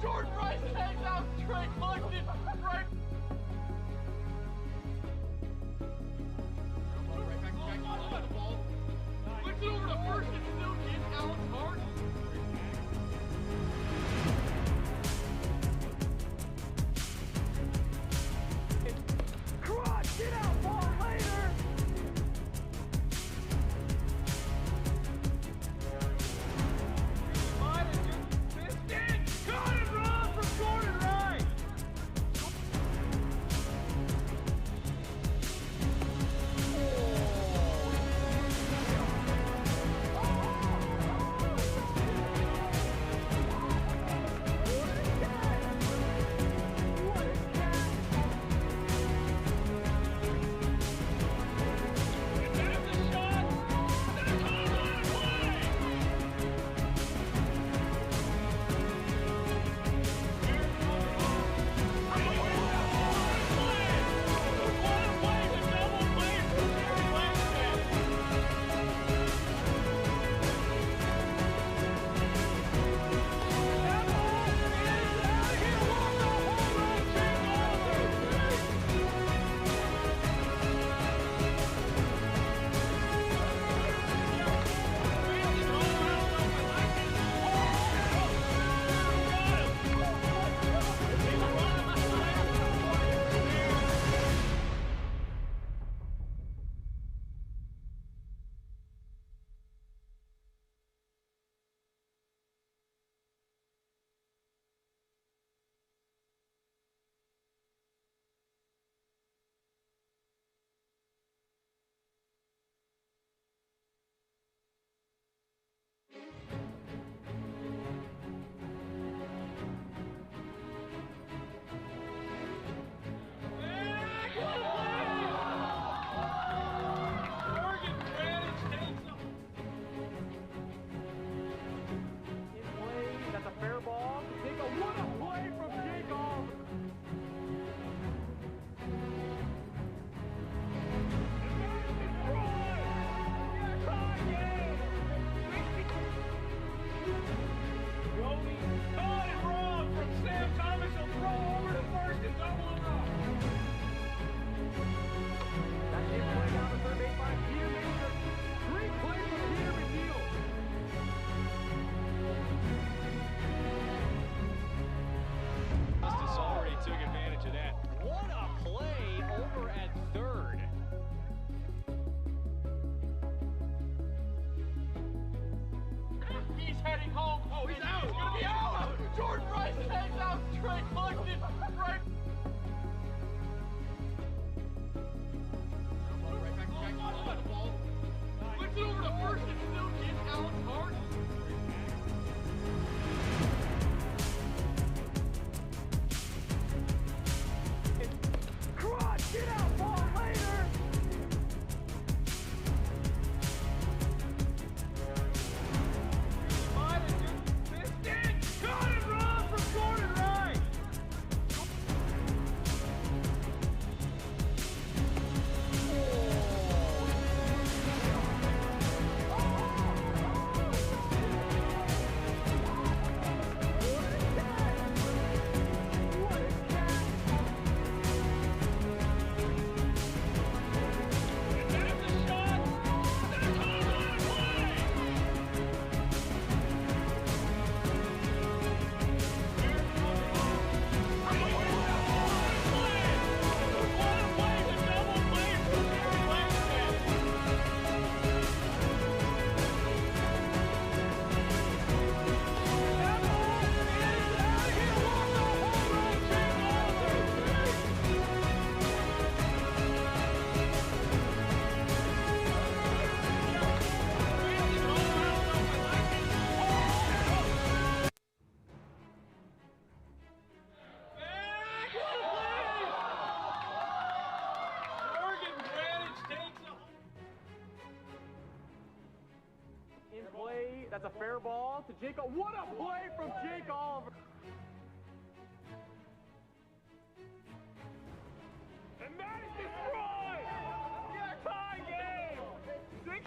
Jordan Rice hangs out straight looking right. Right back the ball. Flips it over to first and still gets Alex Hart. Cross, get out, ball later. Got it wrong from Jordan Rice. That's a fair ball. What a play from Jake Oliver. Caught it wrong from Sam Thomas. He'll throw over to first and double him up. That game play down the third base by Peter Mason. Great play from Peter McNeil. Justice already took advantage of that. What a play over at third. He's heading home. Oh, he's out. He's going to be out. Jordan Rice hangs out straight looking right. Right back the ball. Flips it over to first and still gets Alex Hart. Cross, get out, ball later. Got it wrong from Jordan Rice. In play, that's a fair ball to Jake. What a play from Jake Oliver. And that is destroyed! Yeah, tie game!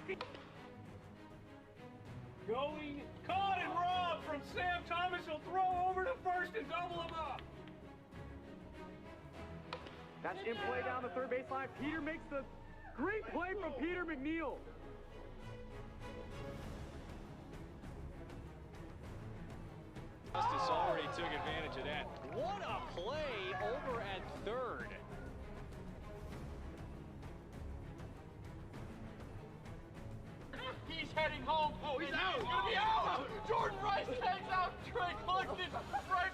60. Going, caught and robbed from Sam Thomas. He'll throw over to first and double him up. That's in play down the third baseline. Peter makes the great play from Peter McNeil. Justice already took advantage of that. What a play over at third. He's heading home. Oh, he's out. He's going to be out. Jordan Rice takes out Trey Cluxton right.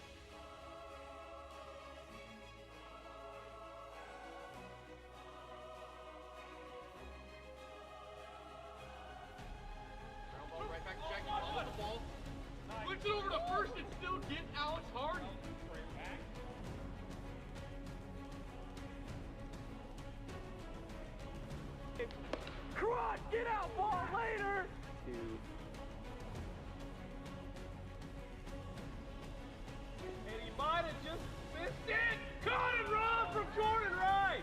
Right back to Jackie. On the ball. Flips it over to first and still get Alex Hardy. Crotch, get out, ball later. And he might have just missed it. Caught and run from Jordan Rice.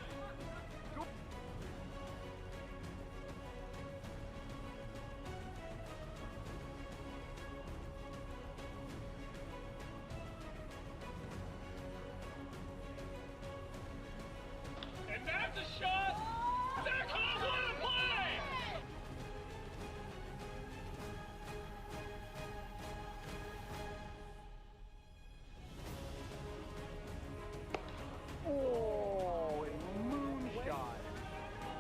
And that's a shot. Zach Hall, what a play! Oh, a moonshot.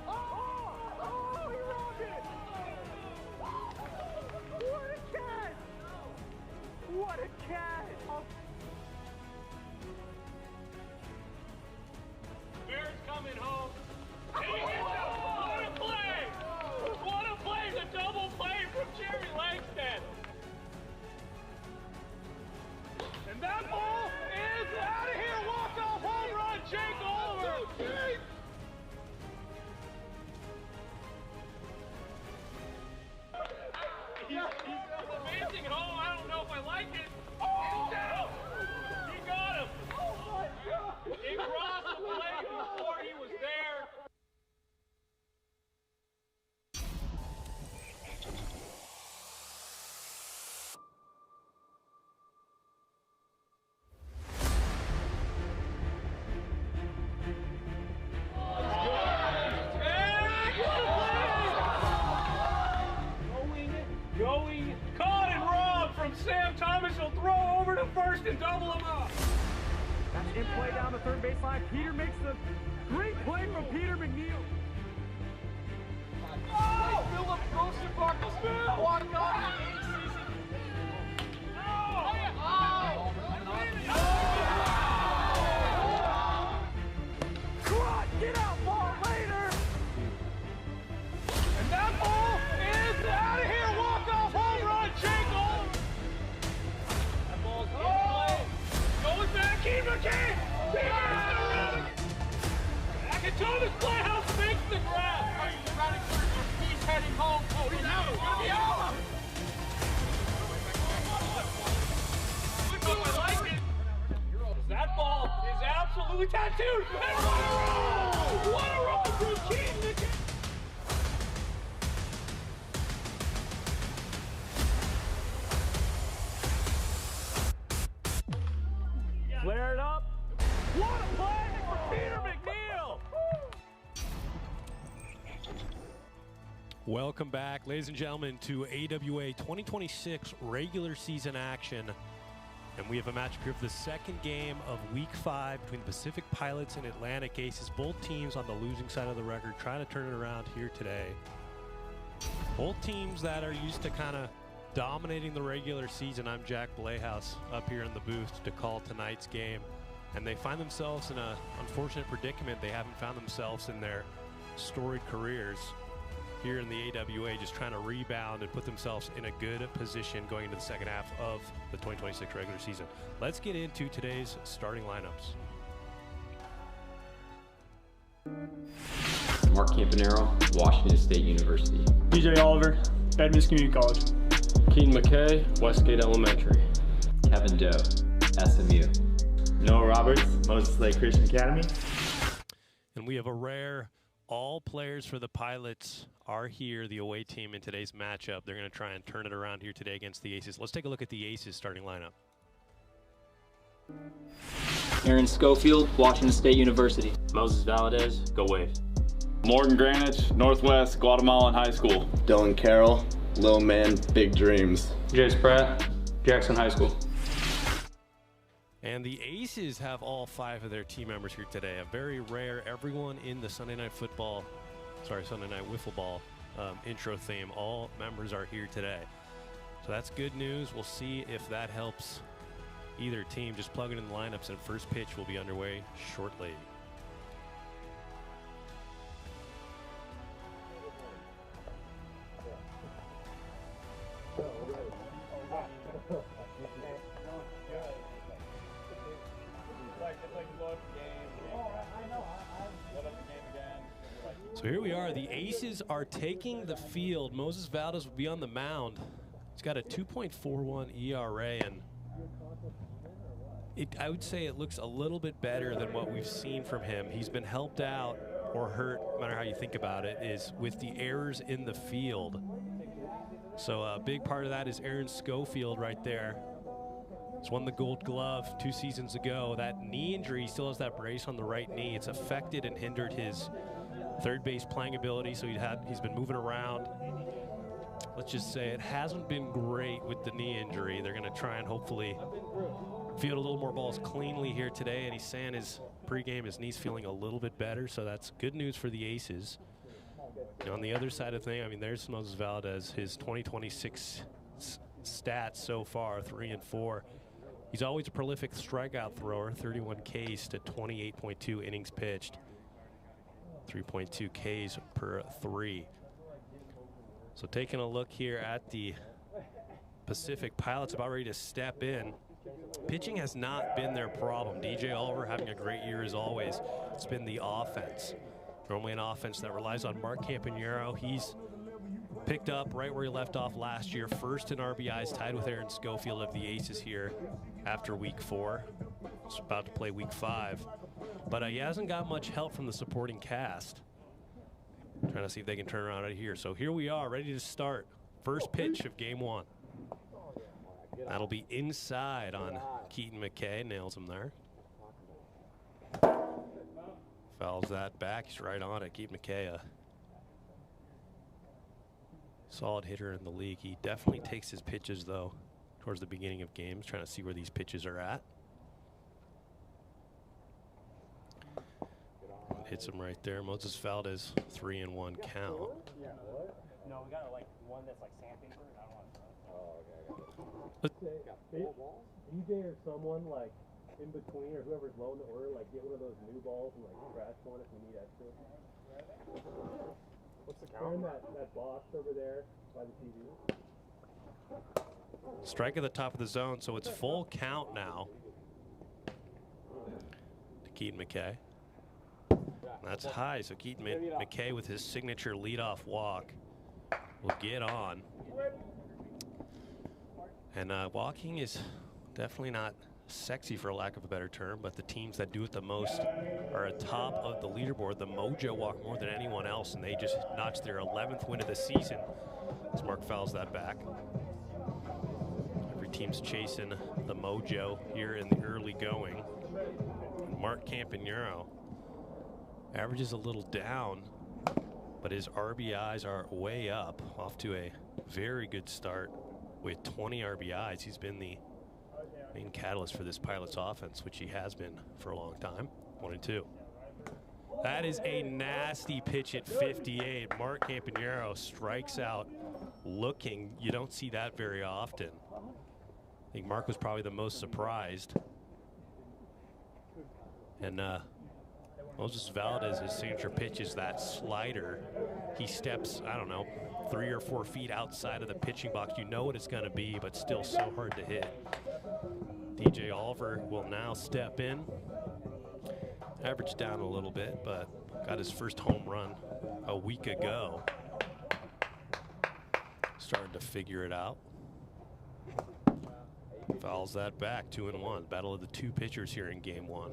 Oh, he robbed it. What a catch. What a catch. Bears coming home. And he hits it. What a play! What a play! The double play from Jerry Langston. And that ball is out of here. Walk-off home run, Jake Oliver. He's advancing at home. I don't know if I like it. Oh! He's down. He got him. Oh my God! He crossed the plate before he was there. Going, caught and robbed from Sam Thomas. Will throw over to first and double him up. That's in play down the third baseline. Peter makes the great play from Peter McNeil. Oh! Philip Rosenbarkelsman walked off the 8th season. Oh! Crotch, get out, ball later. And that ball is out of here. Walk-off home run, Jake Oliver. That ball's in play. Going back, Keith McKay. Back into this playhouse, makes the grab. He's heading home. Oh, he's out. He's going to be out. I like it. That ball is absolutely tattooed. And what a roll! What a roll from Keith McKay. Flare it up. What a play for Peter McNeil. Welcome back, ladies and gentlemen, to AWA 2026 regular season action. And we have a matchup here for the second game of Week 5 between the Pacific Pilots and Atlantic Aces. Both teams on the losing side of the record, trying to turn it around here today. Both teams that are used to kind of dominating the regular season. I'm Jack Blayhouse up here in the booth to call tonight's game. And they find themselves in an unfortunate predicament. They haven't found themselves in their storied careers here in the AWA, just trying to rebound and put themselves in a good position going into the second half of the 2026 regular season. Let's get into today's starting lineups. Mark Campanero, Washington State University. DJ Oliver, Edmonds Community College. Keaton McKay, Westgate Elementary. Kevin Doe, SMU. Noah Roberts, Moses Lake Christian Academy. And we have a rare all players for the Pilots are here, the away team in today's matchup. They're going to try and turn it around here today against the Aces. Let's take a look at the Aces starting lineup. Aaron Schofield, Washington State University. Moses Valadez, go Wave. Morgan Granich, Northwest Guatemalan High School. Dylan Carroll, Little Man, Big Dreams. Jace Pratt, Jackson High School. And the Aces have all 5 of their team members here today. A very rare, everyone in the Sunday Night Wiffle Ball intro theme. All members are here today. So that's good news. We'll see if that helps either team. Just plug it in the lineups, and first pitch will be underway shortly. So here we are. The Aces are taking the field. Moses Valdez will be on the mound. He's got a 2.41 ERA, and I would say it looks a little bit better than what we've seen from him. He's been helped out or hurt, no matter how you think about it, is with the errors in the field. So a big part of that is Aaron Schofield right there. He's won the Gold Glove 2 seasons ago. That knee injury, he still has that brace on the right knee. It's affected and hindered his third base playing ability, so he's been moving around. Let's just say it hasn't been great with the knee injury. They're going to try and hopefully field a little more balls cleanly here today, and he's saying his pregame, his knee's feeling a little bit better, so that's good news for the Aces. And on the other side of things, I mean, there's Moses Valdez, his 2026 stats so far, 3 and 4. He's always a prolific strikeout thrower, 31 Ks to 28.2 innings pitched. 3.2 Ks per 3. So taking a look here at the Pacific Pilots, about ready to step in. Pitching has not been their problem. DJ Oliver having a great year as always. It's been the offense. Normally an offense that relies on Mark Campanero. He's picked up right where he left off last year. First in RBIs, tied with Aaron Schofield of the Aces here after week 4. It's about to play week 5. But he hasn't got much help from the supporting cast. Trying to see if they can turn around right here. So here we are, ready to start. First pitch of game 1. That'll be inside on Keaton McKay. Nails him there. Fouls that back. He's right on it. Keaton McKay, a solid hitter in the league. He definitely takes his pitches, though, towards the beginning of games, trying to see where these pitches are at. Hits him right there. Moses Valdez, 3-1 count. No, we got like one that's like sandpaper. I don't want to. DJ or someone like in between or whoever's low in the order, like get one of those new balls and like scratch one if we need extra. What's the count? Turn that box over there by the TV. Strike at the top of the zone, so it's full count now to Keaton McKay. That's high, so Keaton McKay with his signature leadoff walk will get on. And walking is definitely not sexy, for lack of a better term, but the teams that do it the most are atop of the leaderboard. The Mojo walk more than anyone else, and they just notched their 11th win of the season as Mark fouls that back. Every team's chasing the Mojo here in the early going. And Mark Campanero averages a little down, but his RBIs are way up, off to a very good start with 20 RBIs. He's been the main catalyst for this Pilots offense, which he has been for a long time. 1-2. That is a nasty pitch at 58. Mark Campanero strikes out looking. You don't see that very often. I think Mark was probably the most surprised. And Moses Valdez, his signature pitch is that slider. He steps, I don't know, 3 or 4 feet outside of the pitching box. You know what it's going to be, but still so hard to hit. DJ Oliver will now step in. Averaged down a little bit, but got his first home run a week ago. Starting to figure it out. Fouls that back, 2-1. Battle of the 2 pitchers here in game 1.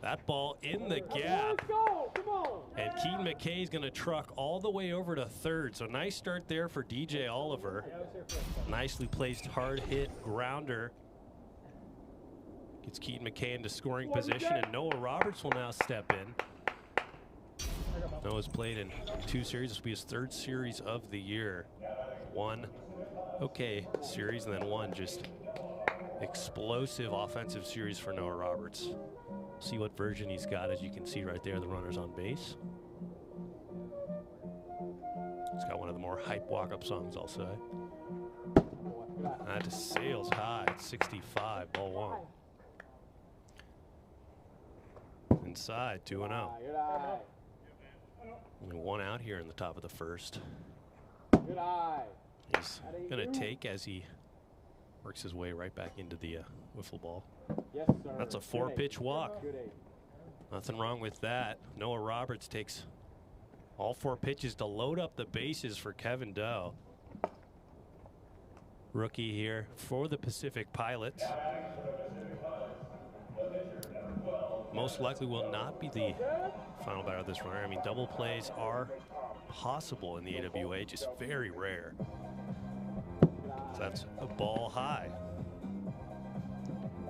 That ball in the gap. And Keaton McKay's going to truck all the way over to third. So nice start there for DJ Oliver. Nicely placed hard hit grounder. Gets Keaton McKay into scoring position, and Noah Roberts will now step in. Noah's played in 2 series. This will be his 3rd series of the year. 1 okay series, and then 1 just explosive offensive series for Noah Roberts. See what version he's got. As you can see right there, the runner's on base. He's got one of the more hype walk-up songs, I'll say. That just sails high at 65, ball 1. Inside, 2-0. Only 1 out here in the top of the 1st. He's going to take as he works his way right back into the wiffle ball. Yes, sir. That's a 4-pitch walk. Nothing wrong with that. Noah Roberts takes all 4 pitches to load up the bases for Kevin Doe. Rookie here for the Pacific Pilots. Most likely will not be the final batter of this runner. I mean, double plays are possible in the AWA, just very rare. So that's a ball high.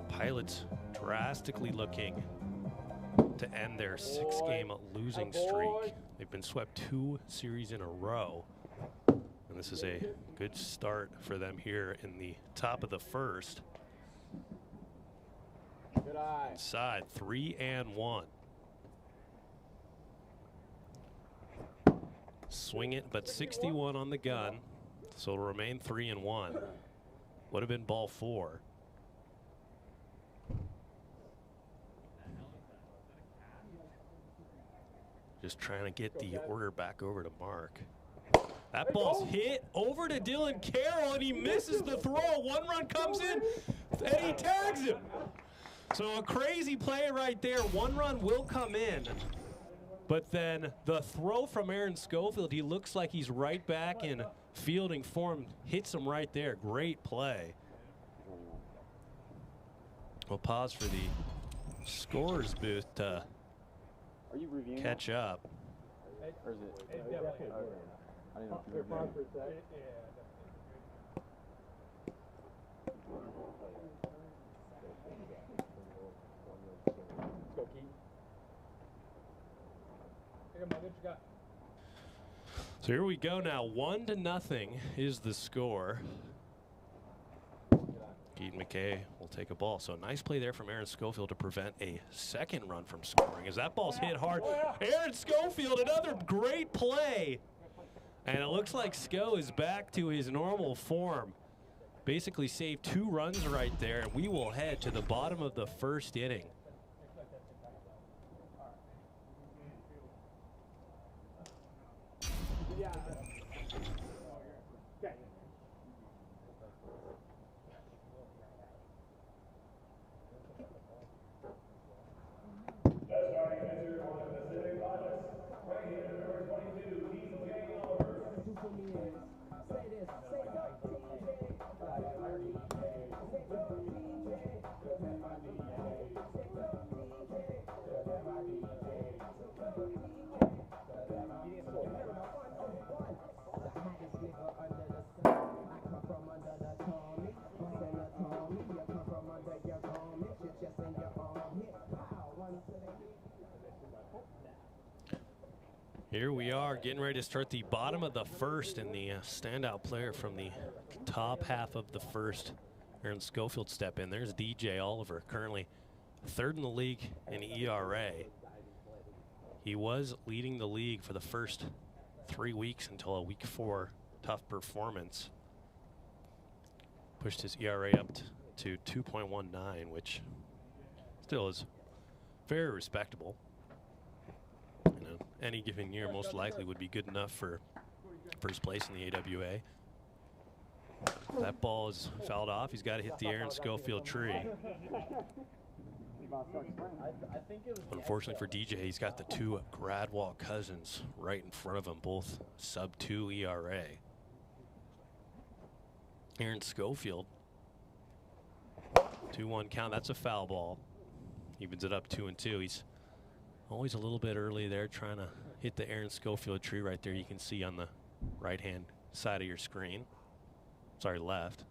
Pilots drastically looking to end their 6-game losing streak. They've been swept 2 series in a row. And this is a good start for them here in the top of the 1st. Inside, 3-1. Swing it, but 61 on the gun. So it'll remain 3-1. Would have been ball 4. Just trying to get the order back over to Mark. That ball's hit over to Dylan Carroll, and he misses the throw. 1 run comes in, and he tags him. So a crazy play right there. 1 run will come in. But then the throw from Aaron Schofield, he looks like he's right back in fielding form. Hits him right there. Great play. We'll pause for the scorer's booth to catch up. Or is it? I didn't know if you were reviewing. Let's go, Keith. What you got? So here we go now. 1-0 is the score. Keaton McKay will take a ball. So nice play there from Aaron Schofield to prevent a 2nd run from scoring as that ball's hit hard. Aaron Schofield, another great play. And it looks like Sco is back to his normal form. Basically saved 2 runs right there, and we will head to the bottom of the 1st inning. Here we are getting ready to start the bottom of the 1st, and the standout player from the top half of the 1st, Aaron Schofield, step in. There's DJ Oliver, currently 3rd in the league in ERA. He was leading the league for the first 3 weeks until a week 4 tough performance pushed his ERA up to 2.19, which still is very respectable. You know, any given year most likely would be good enough for first place in the AWA. That ball is fouled off. He's got to hit the Aaron Schofield tree. Unfortunately for DJ, he's got the 2 Gradwall cousins right in front of him, both sub-2 ERA. Aaron Schofield, 2-1 count. That's a foul ball. Evens it up 2-2. He's always a little bit early there, trying to hit the Aaron Schofield tree right there. You can see on the right-hand side of your screen. Sorry, left.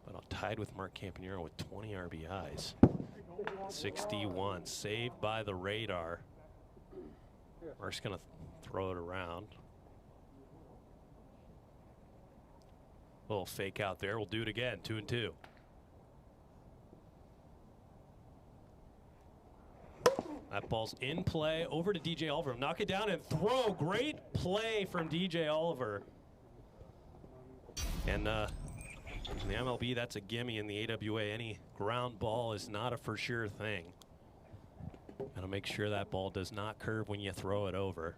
But tied with Mark Campanero with 20 RBIs. 61, saved by the radar. Mark's gonna throw it around. Little fake out there. We'll do it again. 2-2. That ball's in play. Over to DJ Oliver. Knock it down and throw. Great play from DJ Oliver. And in the MLB, that's a gimme. In the AWA, any ground ball is not a for sure thing. Gotta make sure that ball does not curve when you throw it over.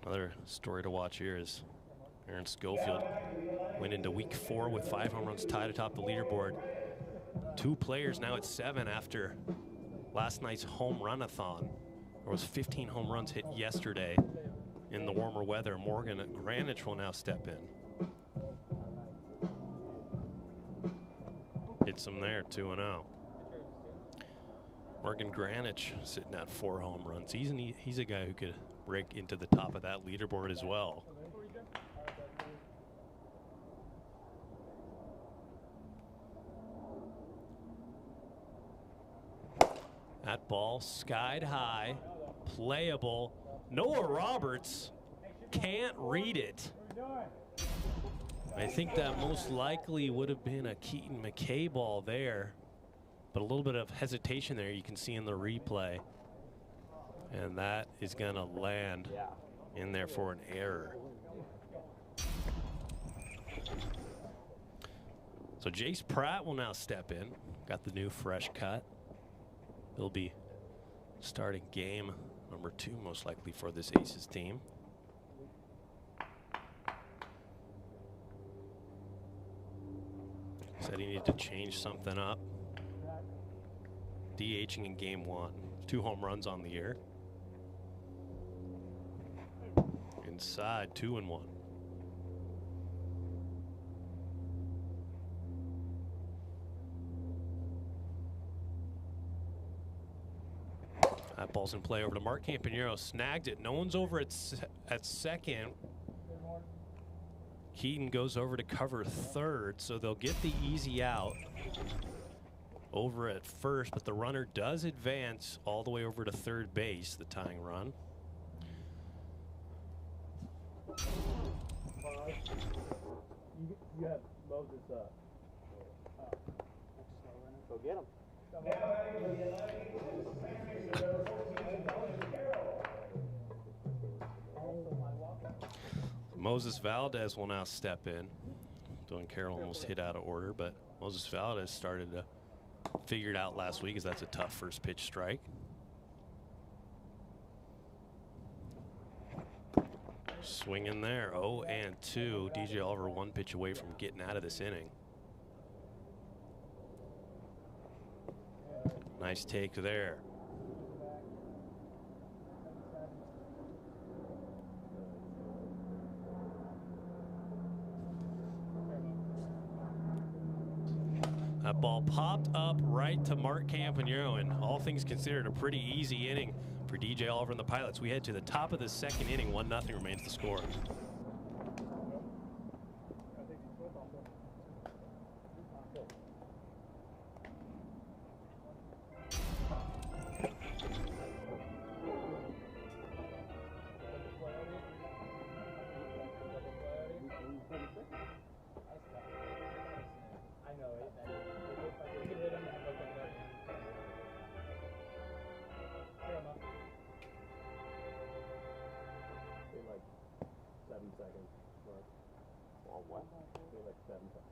Another story to watch here is Aaron Schofield went into week 4 with 5 home runs, tied atop the leaderboard. 2 players now at 7 after last night's home run-a-thon. There was 15 home runs hit yesterday in the warmer weather. Morgan Granich will now step in. Hits him there, 2-0. Morgan Granich sitting at 4 home runs. He's a guy who could break into the top of that leaderboard as well. That ball skied high, playable. Noah Roberts can't read it. I think that most likely would have been a Keaton McKay ball there, but a little bit of hesitation there you can see in the replay. And that is gonna land in there for an error. So Jace Pratt will now step in. Got the new fresh cut. He'll be starting game number 2 most likely for this Aces team. Said he needed to change something up. DHing in game 1. 2 home runs on the year. Inside, 2-1. That ball's in play over to Mark Campanero. Snagged it. No one's over at second. Keaton goes over to cover third, so they'll get the easy out over at first, but the runner does advance all the way over to third base, the tying run. You have Moses Go get him. Moses Valdez will now step in. Dylan Carroll almost hit out of order, but Moses Valdez started to figure it out last week, as that's a tough first pitch strike. Swing in there, 0-2. DJ Oliver 1 pitch away from getting out of this inning. Nice take there. That ball popped up right to Mark Campanero, and all things considered, a pretty easy inning for DJ Oliver and the Pilots. We head to the top of the second inning. 1-0 remains the score.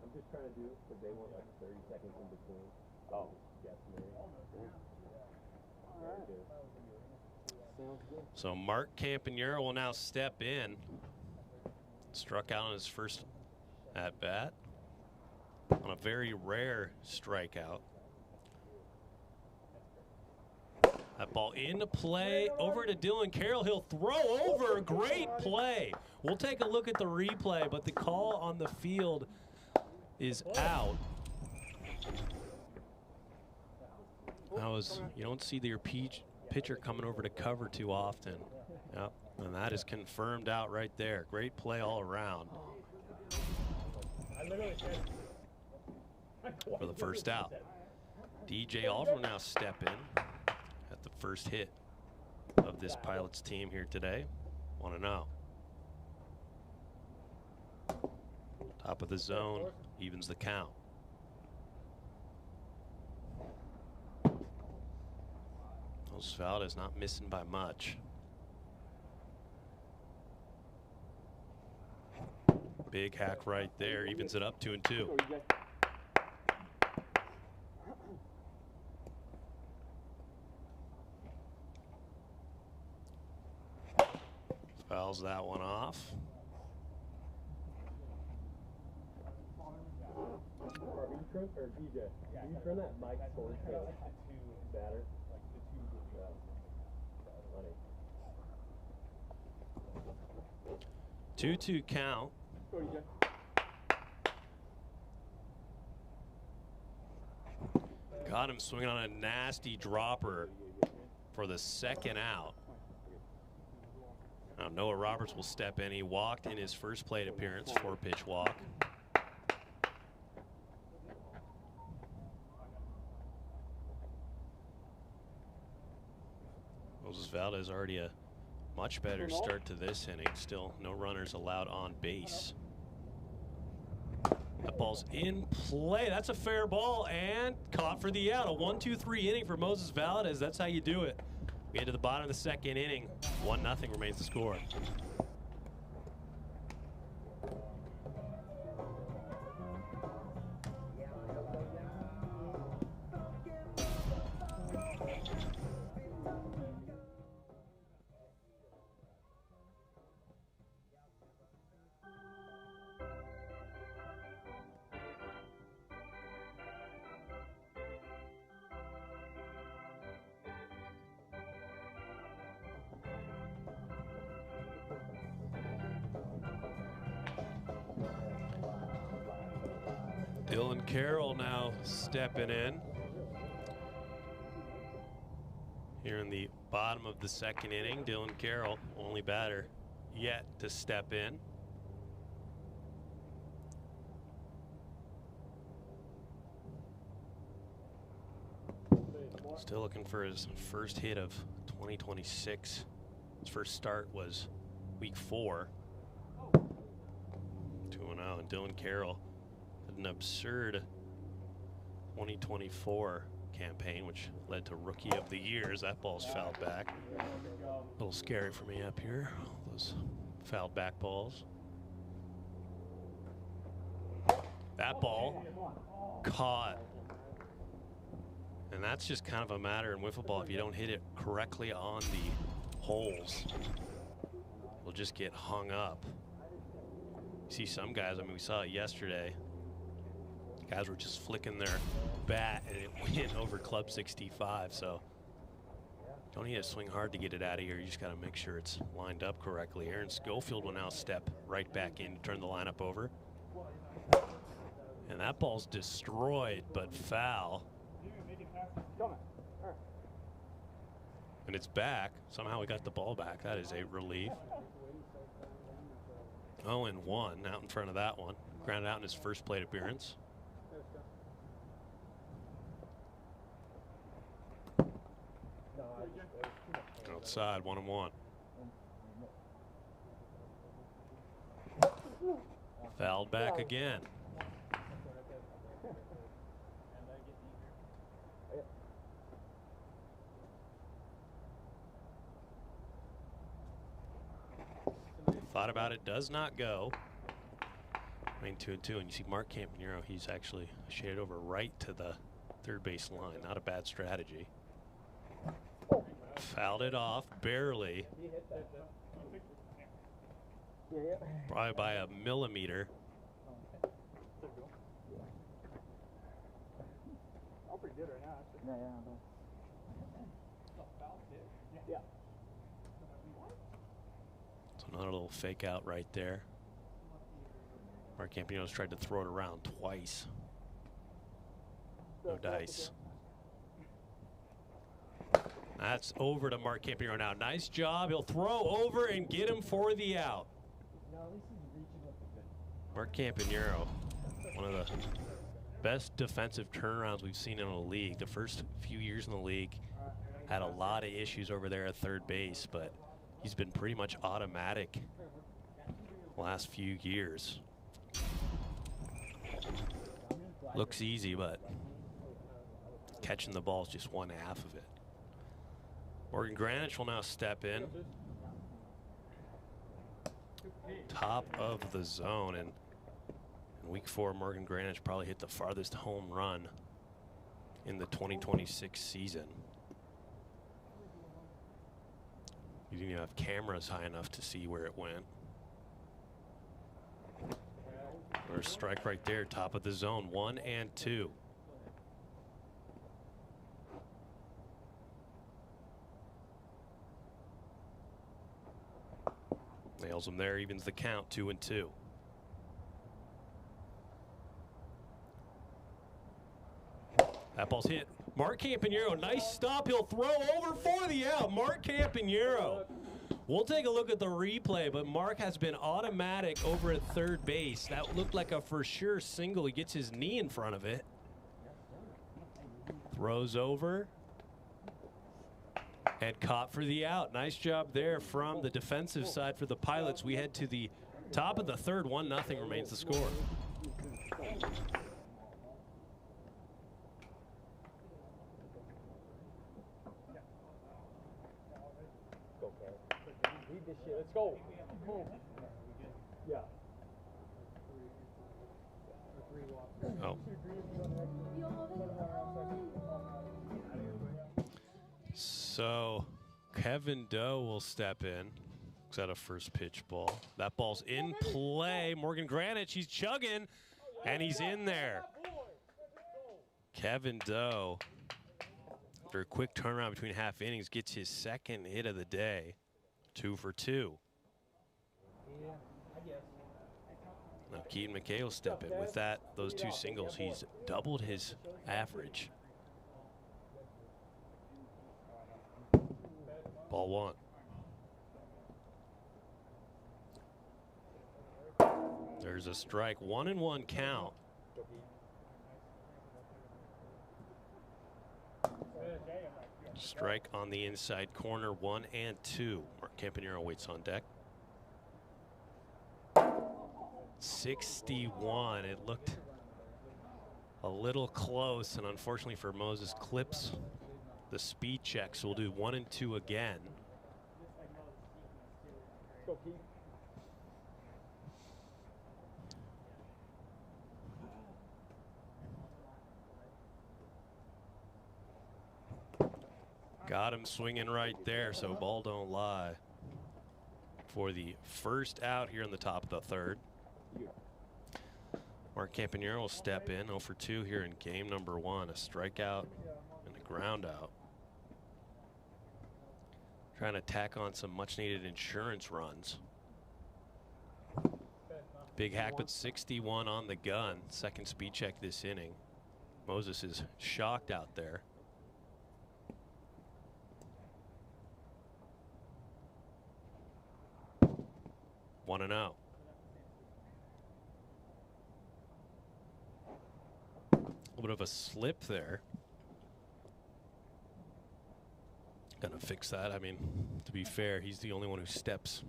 I'm just trying to do it because they want like 30 seconds in between. Oh. Yes, Sounds good. So Mark Campanero will now step in. Struck out on his first at bat on a very rare strikeout. That ball into play, over to Dylan Carroll. He'll throw over. Great play. We'll take a look at the replay, but the call on the field is out. You don't see your pitcher coming over to cover too often. Yep, and that is confirmed out right there. Great play all around for the first out. DJ Oliver will now step in at the first hit of this Pilots team here today. 1-0. Top of the zone, evens the count. Valdez not missing by much. Big hack right there, evens it up 2-2. Fouls that one off. Or DJ? You turn that mic towards the batter. 2-2 count. Got him swinging on a nasty dropper for the second out. Now Noah Roberts will step in. He walked in his first plate appearance, 4-pitch walk. Moses Valdez already a much better start to this inning. Still no runners allowed on base. That ball's in play. That's a fair ball and caught for the out. A 1-2-3 inning for Moses Valdez. That's how you do it. We get to the bottom of the second inning. 1-0 remains the score. Dylan Carroll now stepping in here in the bottom of the second inning. Dylan Carroll, only batter yet to step in. Still looking for his first hit of 2026. His first start was week 4. 2-0, and Dylan Carroll had an absurd 2024 campaign, which led to Rookie of the Year. That ball's fouled back. A little scary for me up here, those fouled back balls. That ball caught. And that's just kind of a matter in wiffle ball. If you don't hit it correctly on the holes, it'll just get hung up. You see some guys, I mean, we saw it yesterday. Guys were just flicking their bat and it went over club 65. So don't need to swing hard to get it out of here. You just got to make sure it's lined up correctly. Aaron Schofield will now step right back in to turn the lineup over. And that ball's destroyed, but foul. And it's back. Somehow we got the ball back. That is a relief. 0-1 out in front of that one. Grounded out in his first plate appearance. Outside, 1-1. Fouled back again. Thought about it, does not go. Remain 2-2, and you see Mark Campanero, he's actually shaded over right to the third base line. Not a bad strategy. Fouled it off, barely. Probably by a millimeter. Another little fake out right there. Mark Campanero's tried to throw it around twice. No dice. That's over to Mark Campanero now. Nice job. He'll throw over and get him for the out. Mark Campanero, one of the best defensive turnarounds we've seen in the league. The first few years in the league had a lot of issues over there at third base, but he's been pretty much automatic the last few years. Looks easy, but catching the ball is just one half of it. Morgan Granich will now step in. Top of the zone, and in week 4, Morgan Granich probably hit the farthest home run in the 2026 season. You didn't even have cameras high enough to see where it went. There's a strike right there, top of the zone, 1 and 2. Nails him there, evens the count, 2 and 2. That ball's hit. Mark Campanero, nice stop. He'll throw over for the out. Mark Campanero. We'll take a look at the replay, but Mark has been automatic over at third base. That looked like a for sure single. He gets his knee in front of it. Throws over. And caught for the out. Nice job there from the defensive side for the Pilots. We head to the top of the third. 1-0 remains the score. Let's go. Yeah. Oh. So Kevin Doe will step in. Looks at a first pitch ball. That ball's in play. Morgan Granich, he's chugging, and he's in there. Kevin Doe, after a quick turnaround between half innings, gets his second hit of the day. 2 for 2. Now Keaton McKay will step in. With that, those 2 singles, he's doubled his average. Ball 1. There's a strike, 1-1 count. Strike on the inside corner, 1 and 2. Mark Campanero waits on deck. 61. It looked a little close, and unfortunately for Moses, clips the speed check, so we'll do 1 and 2 again. Got him swinging right there, so ball don't lie. For the first out here in the top of the third. Mark Campanero will step in, 0 for 2 here in game number 1. A strikeout and a ground out. Trying to tack on some much needed insurance runs. Big hack, but 61 on the gun. Second speed check this inning. Moses is shocked out there. One and out. A little bit of a slip there. Gonna fix that. I mean, to be fair, he's the only one who steps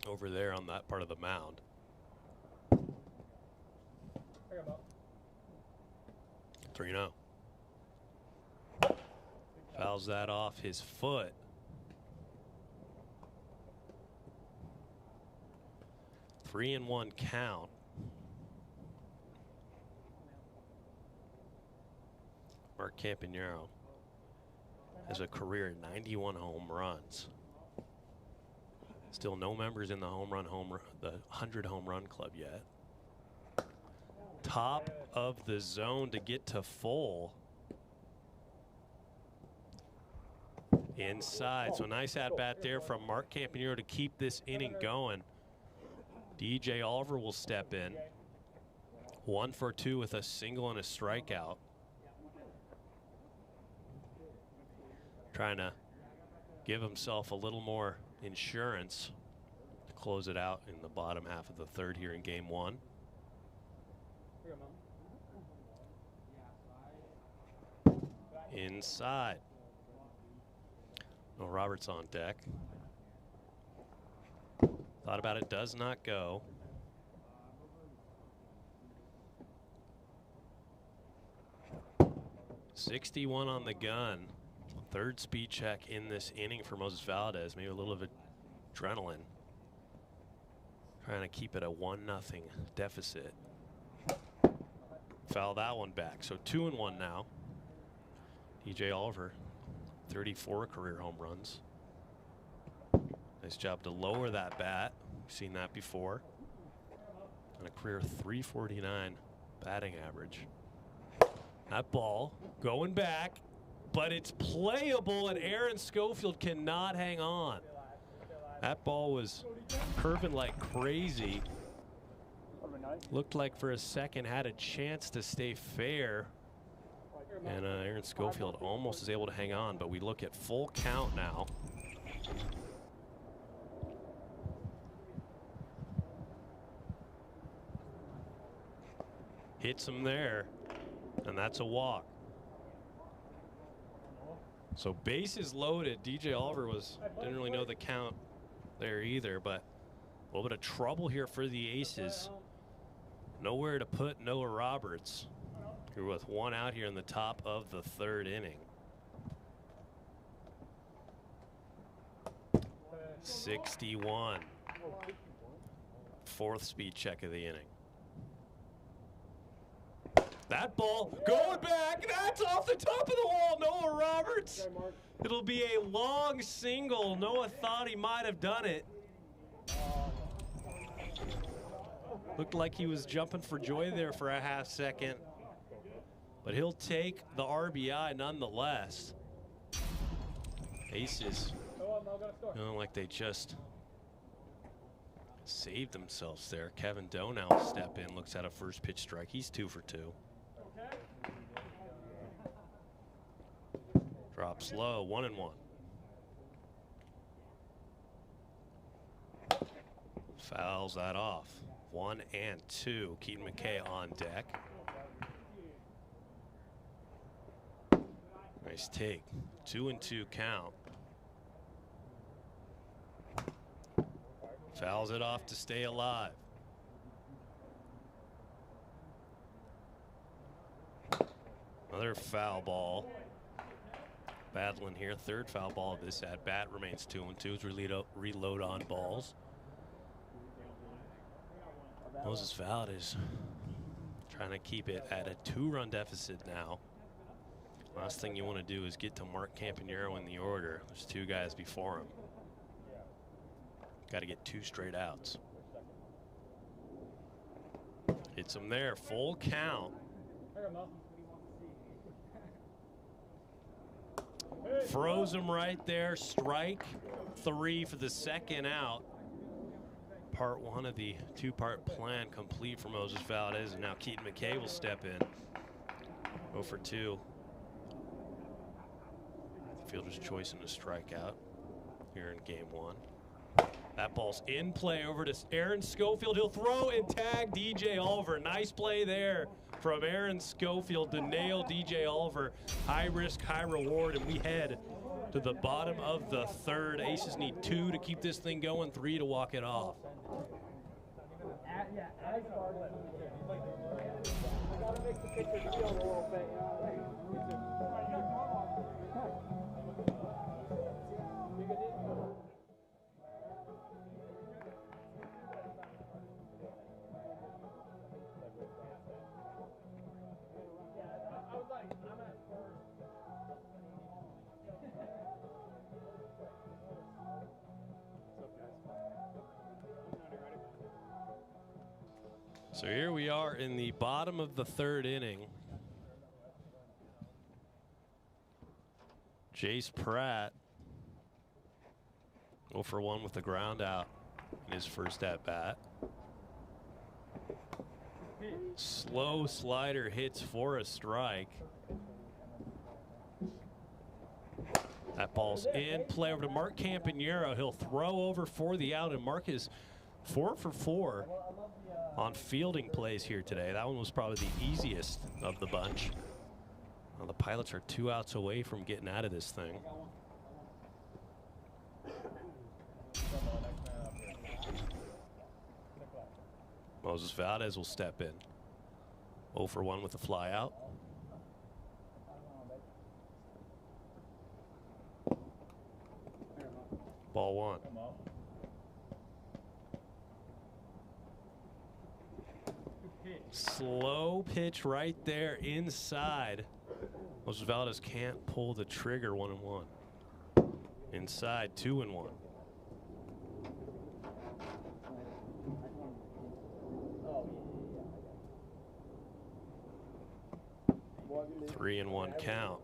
over there on that part of the mound. 3-0. Fouls that off his foot. Three and 1 count. Mark Campanero has a career 91 home runs. Still no members in the the 100 home run club yet. Top of the zone to get to full. inside. So nice at bat there from Mark Campanero to keep this inning going. DJ Oliver will step in. 1 for 2 with a single and a strikeout. Trying to give himself a little more insurance to close it out in the bottom half of the third here in game 1. Inside. No Roberts on deck. Thought about it, does not go. .61 on the gun. Third speed check in this inning for Moses Valdez. Maybe a little of adrenaline. Trying to keep it a 1-0 deficit. Foul that one back. So 2-1 now. DJ Oliver, 34 career home runs. Nice job to lower that bat. We've seen that before. And a career .349 batting average. That ball going back, but it's playable, and Aaron Schofield cannot hang on. That ball was curving like crazy. Looked like for a second had a chance to stay fair. And Aaron Schofield almost is able to hang on, but we look at full count now. Hits him there, and that's a walk. So bases loaded. DJ Oliver didn't really know the count there either, but a little bit of trouble here for the Aces. Nowhere to put Noah Roberts. Here with 1 out here in the top of the third inning. 61. Fourth speed check of the inning. That ball going back. That's off the top of the wall. Noah Roberts. It'll be a long single. Noah thought he might have done it. Looked like he was jumping for joy there for a half second. But he'll take the RBI nonetheless. Aces, like they just saved themselves there. Kevin Doe now will step in, looks at a first pitch strike. He's 2 for 2. Drops low, 1-1. Fouls that off. 1 and 2. Keaton McKay on deck. Nice take. 2-2 count. Fouls it off to stay alive. Another foul ball. Battling here. Third foul ball of this at bat. Remains 2-2 as we reload on balls. Moses Valdez trying to keep it at a 2-run deficit now. Last thing you want to do is get to Mark Campanero in the order. There's 2 guys before him. Got to get 2 straight outs. Hits him there, full count. Froze him right there. Strike 3 for the second out. Part 1 of the 2-part plan complete for Moses Valdez, and now Keaton McKay will step in. 0 for 2. Fielder's choice in a strikeout here in game 1. That ball's in play over to Aaron Schofield. He'll throw and tag DJ Oliver. Nice play there from Aaron Schofield to nail DJ Oliver. High risk, high reward, and we head to the bottom of the third. Aces need 2 to keep this thing going, 3 to walk it off. So here we are in the bottom of the third inning. Jace Pratt 0 for 1 with the ground out in his first at bat. Slow slider hits for a strike. That ball's in play over to Mark Campanero. He'll throw over for the out, and Mark is 4 for 4 on fielding plays here today. That one was probably the easiest of the bunch. Well, the Pilots are 2 outs away from getting out of this thing. Moses Valdez will step in. 0 for 1 with the fly out. Ball 1. Slow pitch right there inside. Moses Valdez can't pull the trigger. 1-1. Inside 2-1. 3-1 count.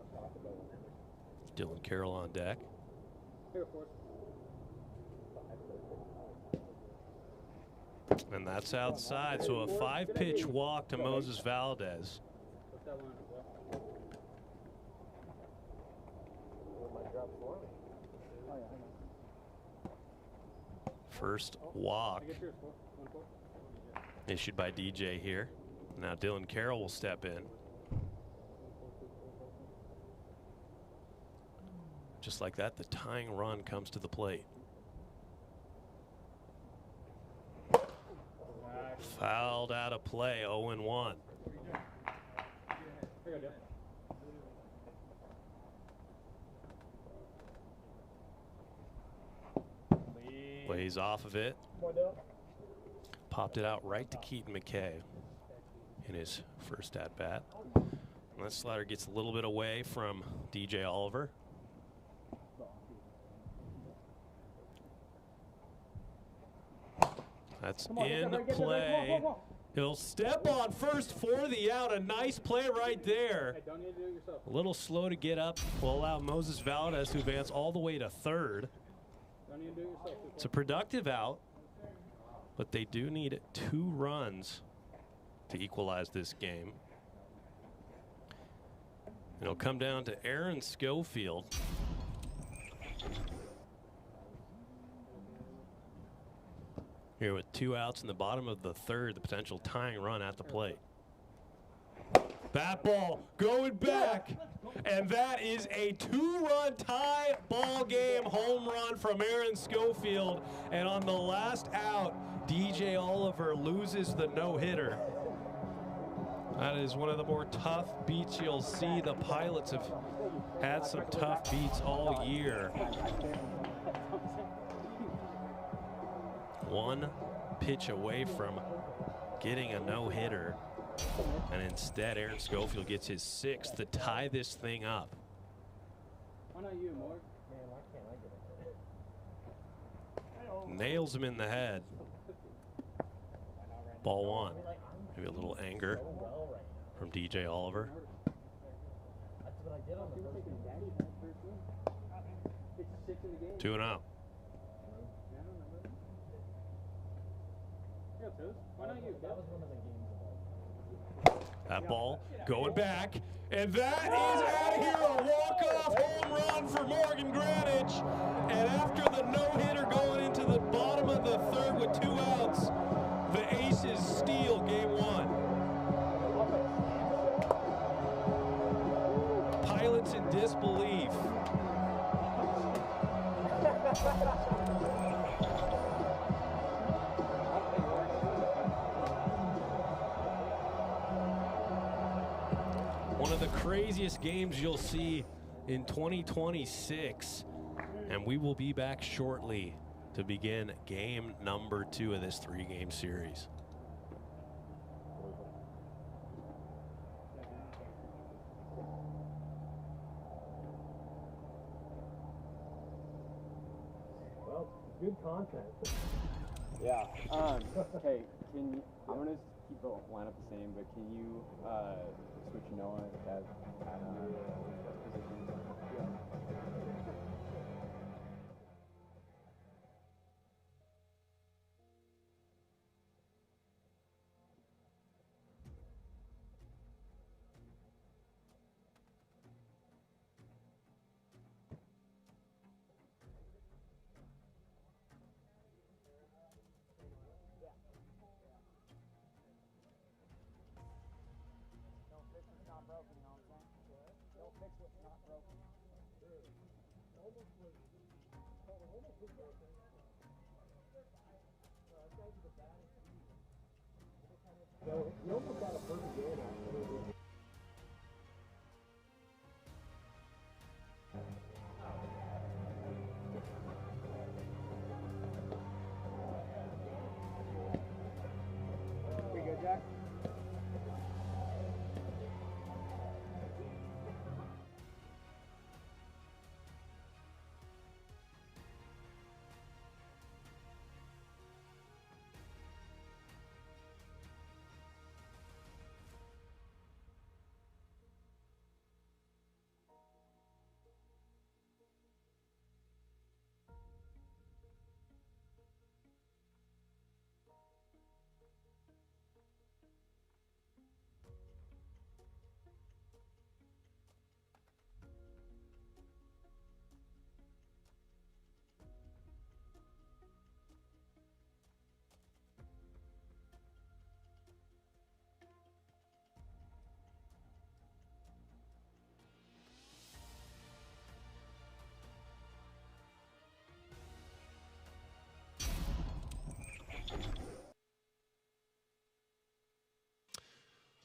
Dylan Carroll on deck. And that's outside, so a 5-pitch walk to Moses Valdez. First walk issued by DJ here. Now Dylan Carroll will step in. Just like that, the tying run comes to the plate. Fouled out of play, 0-1. Lays off of it. Popped it out right to Keaton McKay in his first at-bat. That slider gets a little bit away from DJ Oliver. That's in play. He'll step on first for the out. A nice play right there. A little slow to get up. Will allow Moses Valdez to advance all the way to third. It's a productive out, but they do need 2 runs to equalize this game. It'll come down to Aaron Schofield. Here with 2 outs in the bottom of the third, the potential tying run at the plate. Bat ball going back, and that is a 2-run tie ball game home run from Aaron Schofield. And on the last out, DJ Oliver loses the no-hitter. That is one of the more tough beats you'll see. The Pilots have had some tough beats all year. 1 pitch away from getting a no-hitter, and instead Aaron Schofield gets his 6th to tie this thing up. Why not you, Mark? Nails him in the head. Ball 1. Maybe a little anger from DJ Oliver. 2-0. That ball going back, and that is out of here. A walk-off home run for Morgan Greenwich. And after the no-hitter going into the bottom of the third with 2 outs, the Aces steal game 1. Pilots in disbelief. One of the craziest games you'll see in 2026, and we will be back shortly to begin game number 2 of this 3-game series. Well, good content. Yeah. Okay. I'm gonna keep the lineup the same, but can you switch Noah and Kev at positions? So he almost got a perfect game out of it. We good, Jack?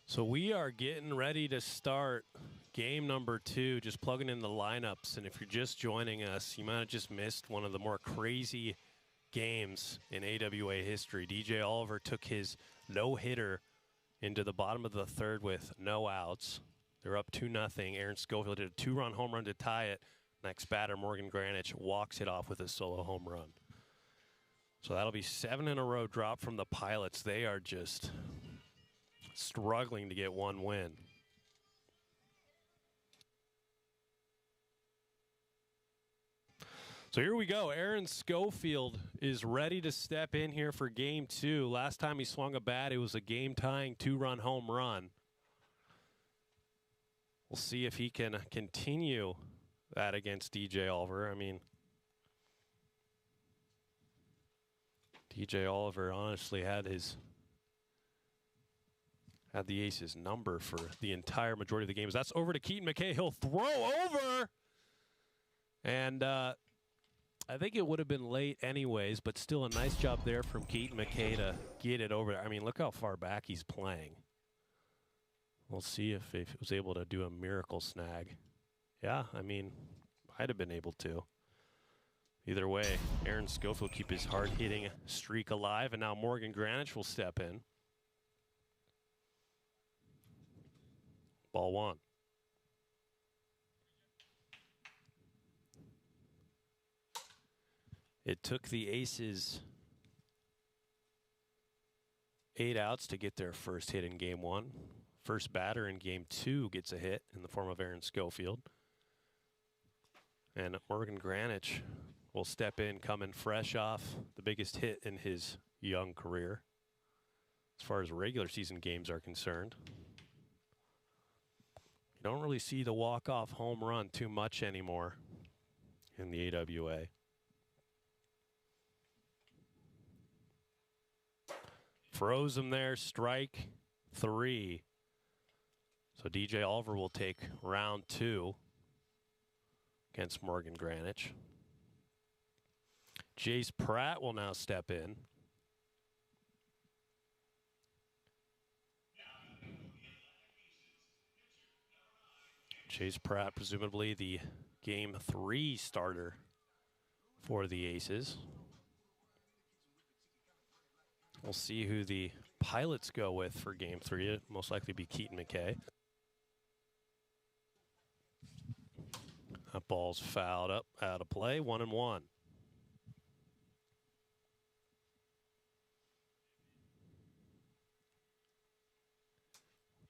So we are getting ready to start game number 2, just plugging in the lineups. And if you're just joining us, you might have just missed one of the more crazy games in AWA history. DJ Oliver took his no-hitter into the bottom of the third with no outs. They're up 2-0. Aaron Schofield did a 2-run home run to tie it. Next batter, Morgan Granich, walks it off with a solo home run. So that'll be 7 in a row drop from the Pilots. They are just struggling to get one win. So here we go. Aaron Schofield is ready to step in here for game 2. Last time he swung a bat, it was a game-tying 2-run home run. We'll see if he can continue that against DJ Oliver. I mean, DJ Oliver honestly had the Aces number for the entire majority of the games. That's over to Keaton McKay. He'll throw over. And I think it would have been late anyways, but still a nice job there from Keaton McKay to get it over there. I mean, look how far back he's playing. We'll see if he was able to do a miracle snag. Yeah, I mean, might have been able to. Either way, Aaron Schofield keep his hard-hitting streak alive, and now Morgan Granich will step in. Ball 1. It took the Aces 8 outs to get their first hit in game 1. First batter in game 2 gets a hit in the form of Aaron Schofield. And Morgan Granich will step in coming fresh off the biggest hit in his young career as far as regular season games are concerned. You don't really see the walk-off home run too much anymore in the AWA. Froze him there, strike 3. So DJ Oliver will take round 2 against Morgan Granich. Jace Pratt will now step in. Chase Pratt, presumably the game 3 starter for the Aces. We'll see who the Pilots go with for game 3. It'll most likely be Keaton McKay. That ball's fouled up, out of play, 1-1.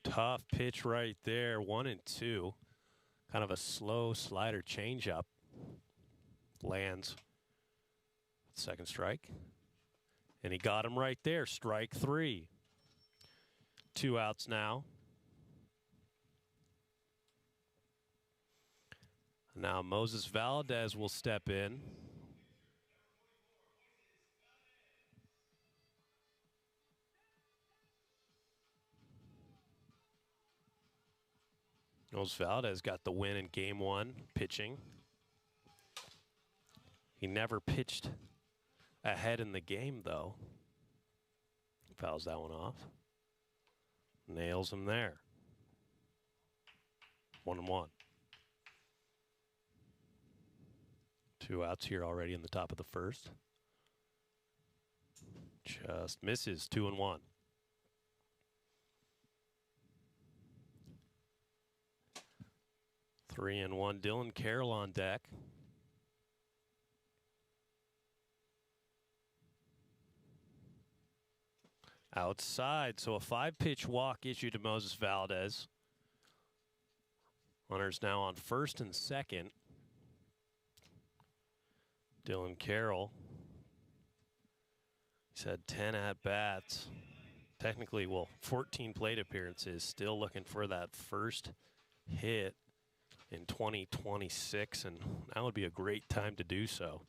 Tough pitch right there, 1-2. Kind of a slow slider changeup. Lands. Second strike. And he got him right there, strike 3. 2 outs now. Now Moses Valdez will step in. Moses Valdez got the win in game 1 pitching. He never pitched ahead in the game, though. Fouls that one off. Nails him there. 1-1. 2 outs here already in the top of the first. Just misses. 2-1. Three and one. Dylan Carroll on deck. Outside, so a 5-pitch walk issued to Moses Valdez. Runners now on first and second. Dylan Carroll. He's had 10 at-bats. Technically, well, 14 plate appearances. Still looking for that first hit in 2026, and that would be a great time to do so.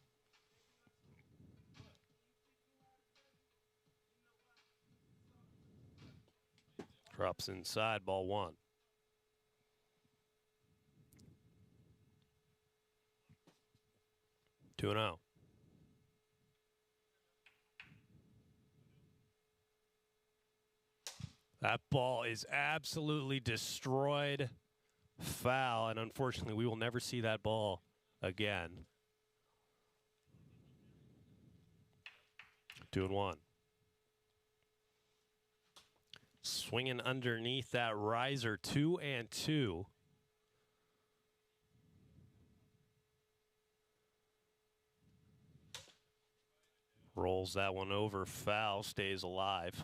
Drops inside, ball 1. Two and out. That ball is absolutely destroyed. Foul, and unfortunately we will never see that ball again. 2-1. Swinging underneath that riser, 2-2. Rolls that one over, foul, stays alive.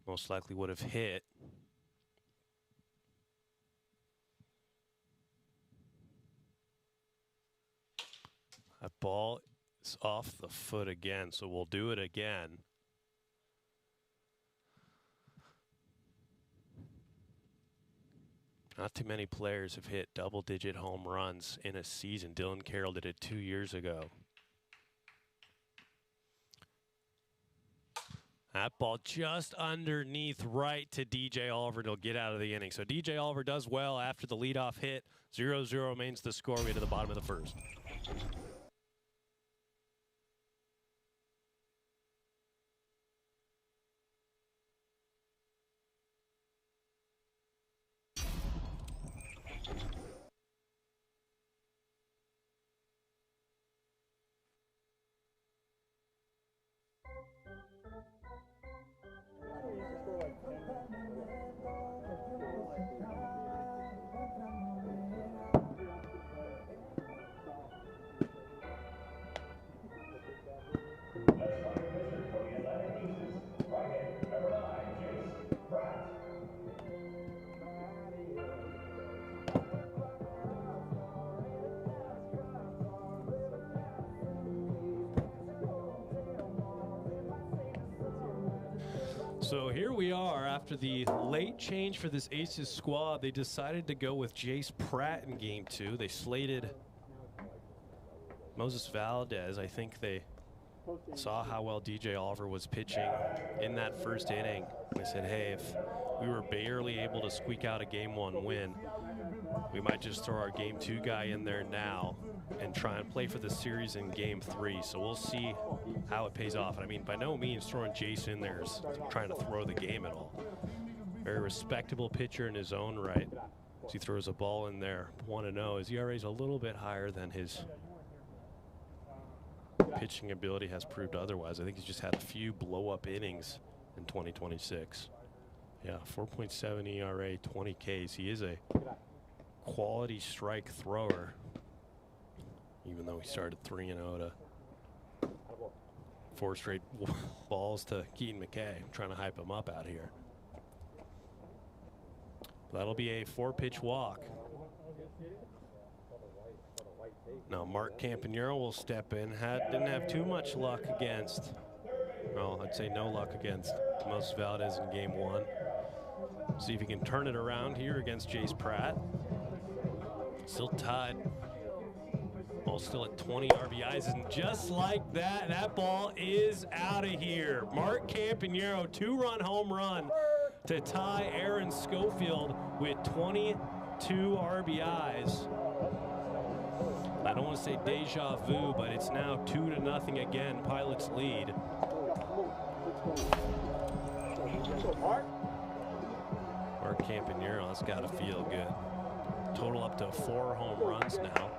Most likely would have hit. That ball is off the foot again, so we'll do it again. Not too many players have hit double-digit home runs in a season. Dylan Carroll did it 2 years ago. That ball just underneath right to DJ Oliver to get out of the inning. So DJ Oliver does well after the leadoff hit. 0-0 remains the score. We get to the bottom of the first. So here we are after the late change for this Aces squad. They decided to go with Jace Pratt in game 2. They slated Moses Valdez. I think they saw how well DJ Oliver was pitching in that first inning. They said, hey, if we were barely able to squeak out a game 1 win, we might just throw our game 2 guy in there now and try and play for the series in game 3. So we'll see how it pays off. And I mean, by no means throwing Jace in there is trying to throw the game at all. Very respectable pitcher in his own right. As he throws a ball in there, 1-0. His ERA is a little bit higher than his pitching ability has proved otherwise. I think he's just had a few blow-up innings in 2026. Yeah, 4.7 ERA, 20 Ks. He is a quality strike thrower, even though he started 3-0 to 4 straight balls to Keaton McKay. I'm trying to hype him up out here. That'll be a 4-pitch walk. Now Mark Campanero will step in. Didn't have too much luck against, well, I'd say no luck against Moses Valdez in game 1. See if he can turn it around here against Jace Pratt. Still tied. Ball still at 20 RBIs, and just like that, that ball is out of here. Mark Campanero, 2-run home run to tie Aaron Schofield with 20 2 RBIs. I don't want to say deja vu, but it's now 2-0 again. Pilots lead. Mark Campanero, that's got to feel good. Total up to 4 home runs now.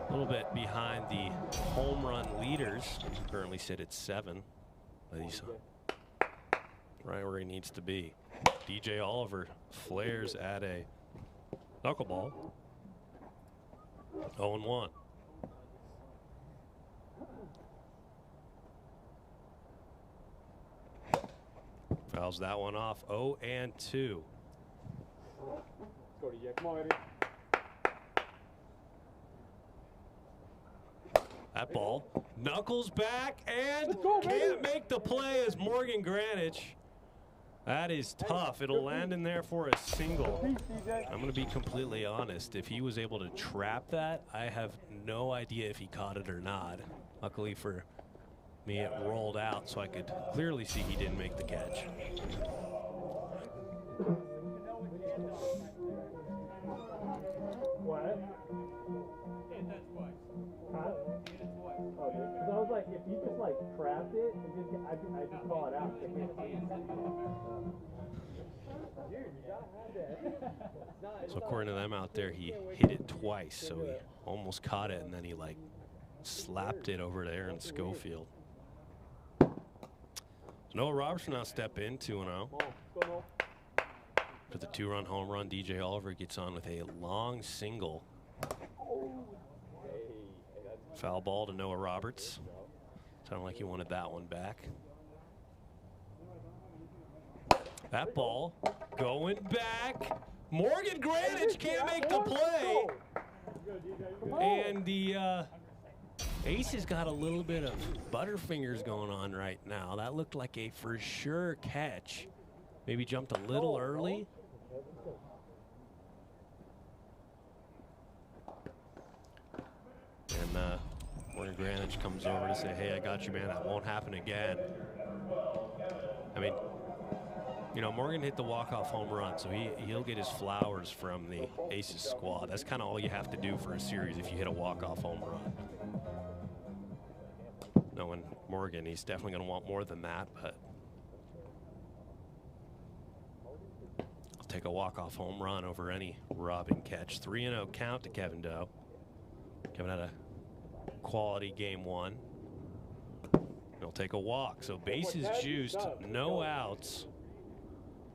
A little bit behind the home run leaders. Currently sit at 7. But he's right where he needs to be. DJ Oliver flares at a knuckleball. 0-1. Fouls that one off. 0-2. That ball knuckles back and can't make the play as Morgan Granich. That is tough. It'll land in there for a single. I'm going to be completely honest. If he was able to trap that, I have no idea if he caught it or not. Luckily for me, it rolled out, so I could clearly see he didn't make the catch. What? Huh? Okay. Because I was like, if you just like trapped it, and just, I just call it out. Dude, you gotta have that. So according to them out there, he hit it twice, so he almost caught it, and then he like slapped it over to Aaron Schofield. So Noah Robertson now step in 2-0. For the 2-run home run, DJ Oliver gets on with a long single. Foul ball to Noah Roberts. Sounded like he wanted that one back. That ball going back. Morgan Granich can't make the play. And the Aces got a little bit of butterfingers going on right now. That looked like a for sure catch. Maybe jumped a little early. And Morgan Granich comes over to say, hey, I got you, man. That won't happen again. I mean, you know, Morgan hit the walk-off home run, so he'll get his flowers from the Aces squad. That's kind of all you have to do for a series if you hit a walk-off home run. Knowing Morgan, he's definitely going to want more than that, but I'll take a walk-off home run over any robbing catch. 3-0 count to Kevin Doe. Kevin had a quality game 1. He'll take a walk, so bases juiced, no outs.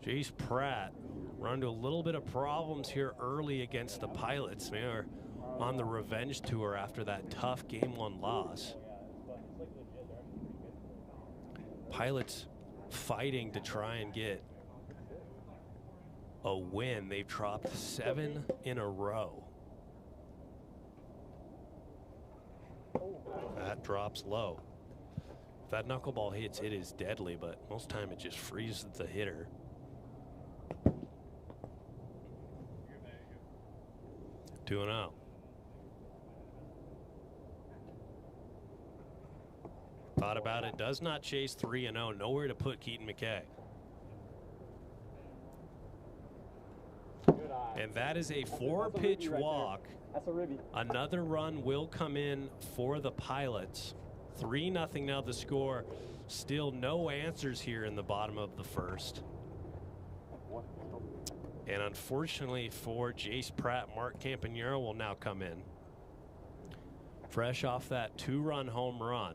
Jace Pratt run into a little bit of problems here early against the Pilots. They are on the revenge tour after that tough game 1 loss. Pilots fighting to try and get a win. They've dropped 7 in a row. That drops low. If that knuckleball hits, it is deadly, but most time it just freezes the hitter. Two and out. Thought about it, does not chase 3-0. Nowhere to put Keaton McKay. And that is a 4-pitch walk. That's a ribby. Another run will come in for the Pilots. 3-0 now the score. Still no answers here in the bottom of the first. And unfortunately for Jace Pratt, Mark Campanero will now come in. Fresh off that 2-run home run.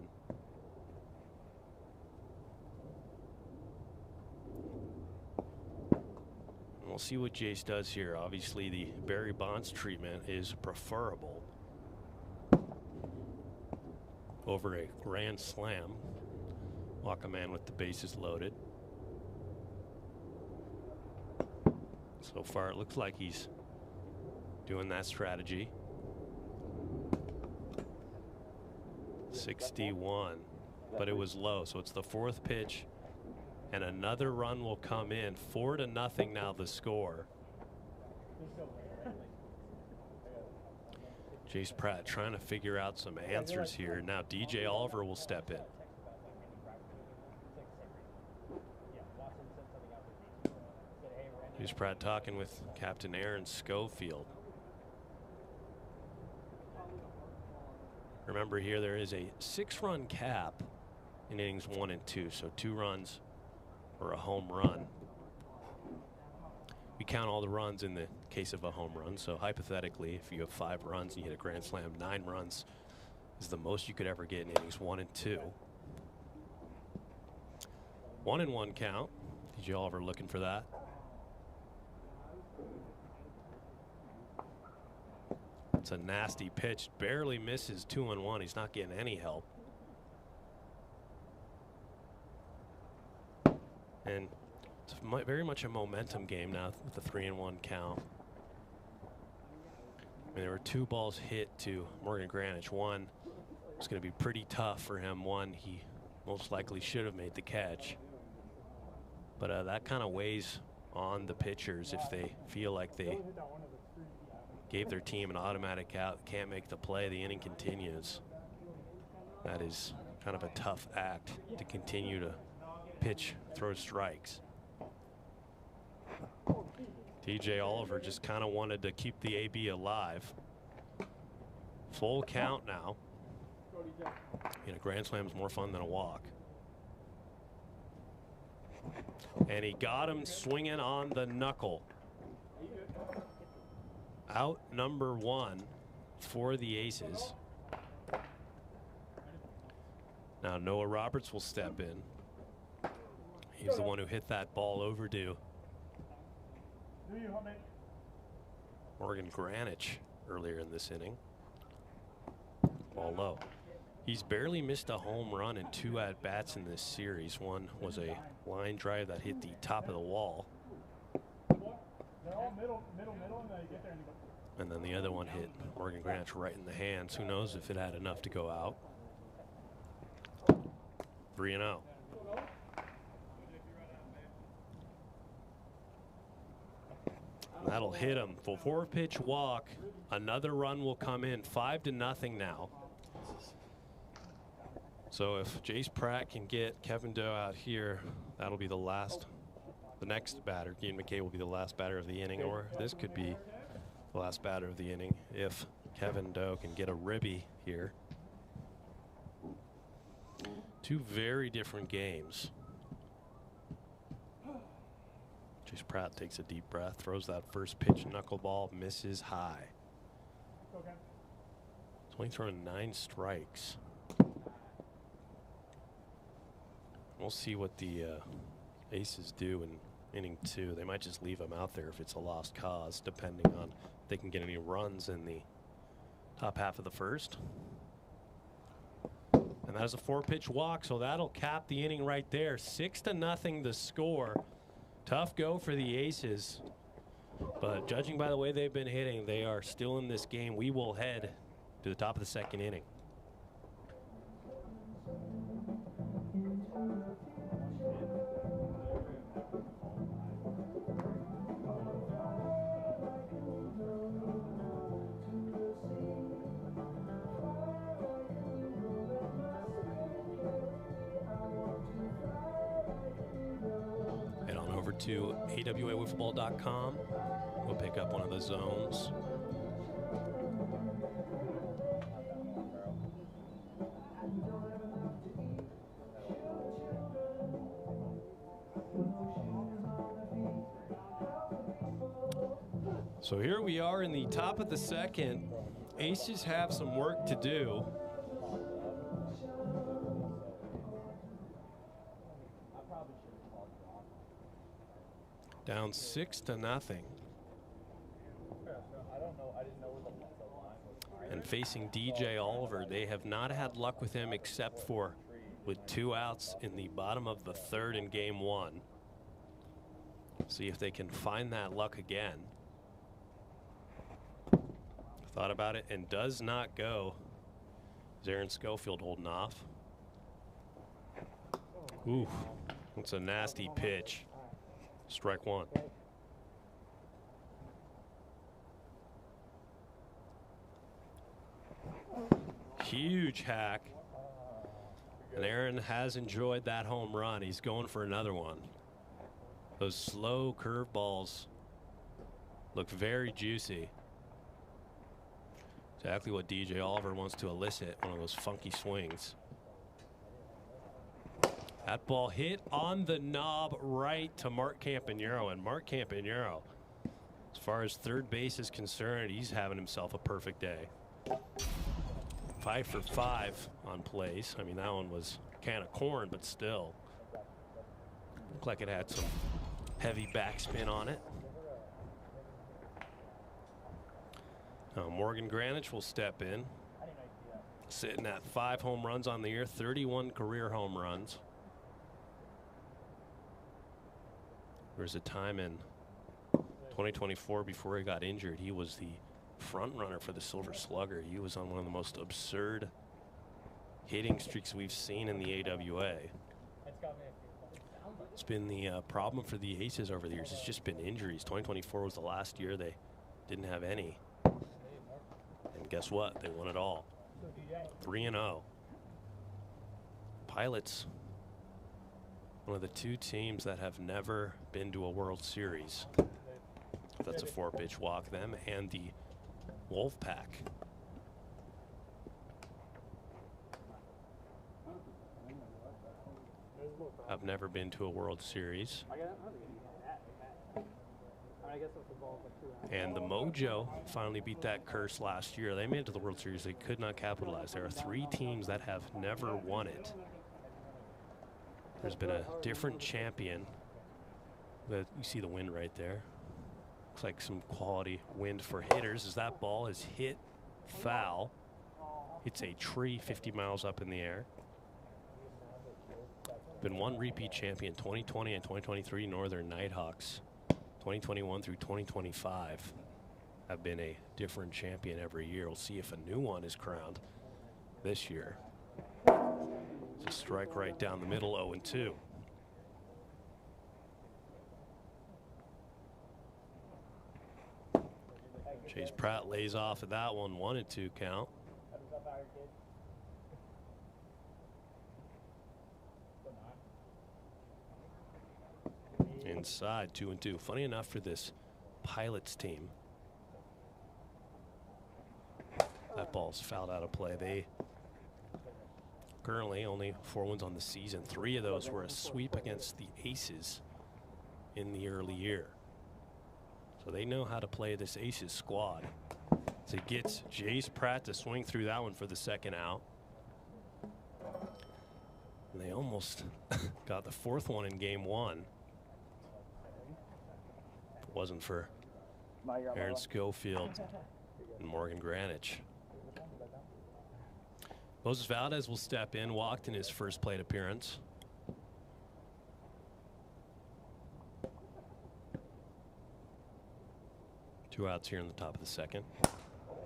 We'll see what Jace does here. Obviously, the Barry Bonds treatment is preferable over a grand slam. Walk a man with the bases loaded. So far, it looks like he's doing that strategy. 61, but it was low, so it's the 4th pitch. And another run will come in. 4-0 now the score. Jace Pratt trying to figure out some answers here. Now DJ Oliver will step in. Here's Pratt talking with Captain Aaron Schofield. Remember here, there is a 6-run cap in innings 1 and 2, so 2 runs or a home run. We count all the runs in the case of a home run, so hypothetically, if you have 5 runs and you hit a grand slam, 9 runs is the most you could ever get in innings 1 and 2. 1-1 count. DJ Oliver looking for that. It's a nasty pitch, barely misses 2-1. He's not getting any help. And it's very much a momentum game now with the 3-1 count. I mean, there were 2 balls hit to Morgan Granich. One was going to be pretty tough for him. One, he most likely should have made the catch. But that kind of weighs on the pitchers if they feel like they gave their team an automatic out, can't make the play, the inning continues. That is kind of a tough act to continue to pitch, throw strikes. DJ Oliver just kind of wanted to keep the AB alive. Full count now. You know, grand slam's more fun than a walk. And he got him swinging on the knuckle. Out number 1 for the Aces. Now Noah Roberts will step in. He's the one who hit that ball overdue. Morgan Granich earlier in this inning. Ball low. He's barely missed a home run in 2 at-bats in this series. One was a line drive that hit the top of the wall. And then the other one hit Morgan Granich right in the hands. Who knows if it had enough to go out. 3-0. That'll hit him. For 4-pitch walk, another run will come in. 5-0 now. So if Jace Pratt can get Kevin Doe out here, that'll be the last. The next batter, Ian McKay, will be the last batter of the inning, or this could be the last batter of the inning if Kevin Doe can get a ribby here. 2 very different games. Jace Pratt takes a deep breath, throws that first pitch knuckleball, misses high. He's only thrown 9 strikes. We'll see what the Aces do in inning 2. They might just leave him out there if it's a lost cause, depending on if they can get any runs in the top half of the first. And that is a 4-pitch walk, so that'll cap the inning right there. 6-0 the score. Tough go for the Aces, but judging by the way they've been hitting, they are still in this game. We will head to the top of the 2nd inning. To AWAWiffleBall.com. We'll pick up one of the zones. So here we are in the top of the 2nd. Aces have some work to do. Down 6-0. And facing DJ Oliver, they have not had luck with him except for with 2 outs in the bottom of the 3rd in game 1. See if they can find that luck again. Thought about it and does not go. Is Aaron Schofield holding off? Ooh, that's a nasty pitch. Strike 1. Huge hack. And Aaron has enjoyed that home run. He's going for another one. Those slow curveballs look very juicy. Exactly what DJ Oliver wants to elicit, one of those funky swings. That ball hit on the knob right to Mark Campanero, and Mark Campanero, as far as third base is concerned, he's having himself a perfect day. 5 for 5 on plays. I mean, that one was a can of corn, but still. Looked like it had some heavy backspin on it. Now Morgan Granich will step in. Sitting at 5 home runs on the year, 31 career home runs. There was a time in 2024 before he got injured, he was the front runner for the Silver Slugger. He was on one of the most absurd hitting streaks we've seen in the AWA. It's been the problem for the Aces over the years. It's just been injuries. 2024 was the last year they didn't have any. And guess what? They won it all. 3-0. Pilots, one of the 2 teams that have never been to a World Series. That's a 4-pitch walk. Them and the Wolfpack. I've never been to a World Series. And the Mojo finally beat that curse last year. They made it to the World Series. They could not capitalize. There are 3 teams that have never won it. There's been a different champion. You see the wind right there. Looks like some quality wind for hitters as that ball is hit foul. Hits a tree 50 miles up in the air. Been 1 repeat champion, 2020 and 2023 Northern Nighthawks. 2021 through 2025 have been a different champion every year. We'll see if a new one is crowned this year. It's a strike right down the middle, 0-2. Chase Pratt lays off of that one, 1-2 count. Inside, 2-2. Funny enough for this Pilots team, that ball's fouled out of play. They currently only 4 wins on the season. 3 of those were a sweep against the Aces in the early year. So they know how to play this Aces squad. So it gets Jace Pratt to swing through that one for the 2nd out. And they almost got the 4th one in game 1. If it wasn't for Aaron Schofield and Morgan Granich. Moses Valdez will step in, walked in his first plate appearance. Two outs here in the top of the 2nd.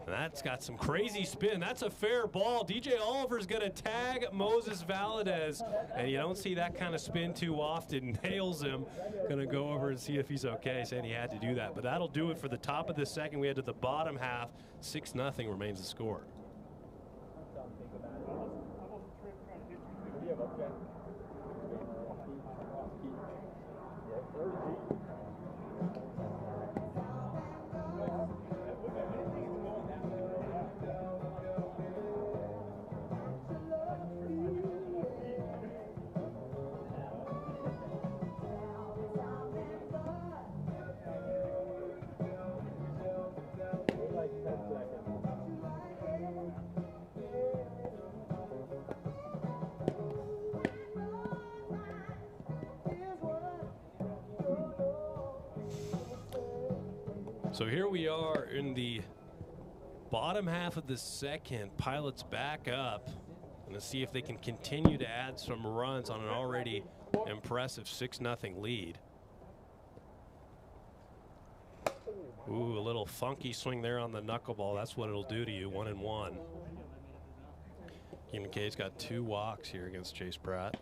And that's got some crazy spin. That's a fair ball. DJ Oliver's going to tag Moses Valdez. And you don't see that kind of spin too often. Nails him. Going to go over and see if he's okay. Saying he had to do that. But that'll do it for the top of the 2nd. We head to the bottom half. 6-0 remains the score. So here we are in the bottom half of the 2nd. Pilots back up. Going to see if they can continue to add some runs on an already impressive 6-0 lead. Ooh, a little funky swing there on the knuckleball. That's what it'll do to you. 1-1. Keenan Kay's got 2 walks here against Chase Pratt.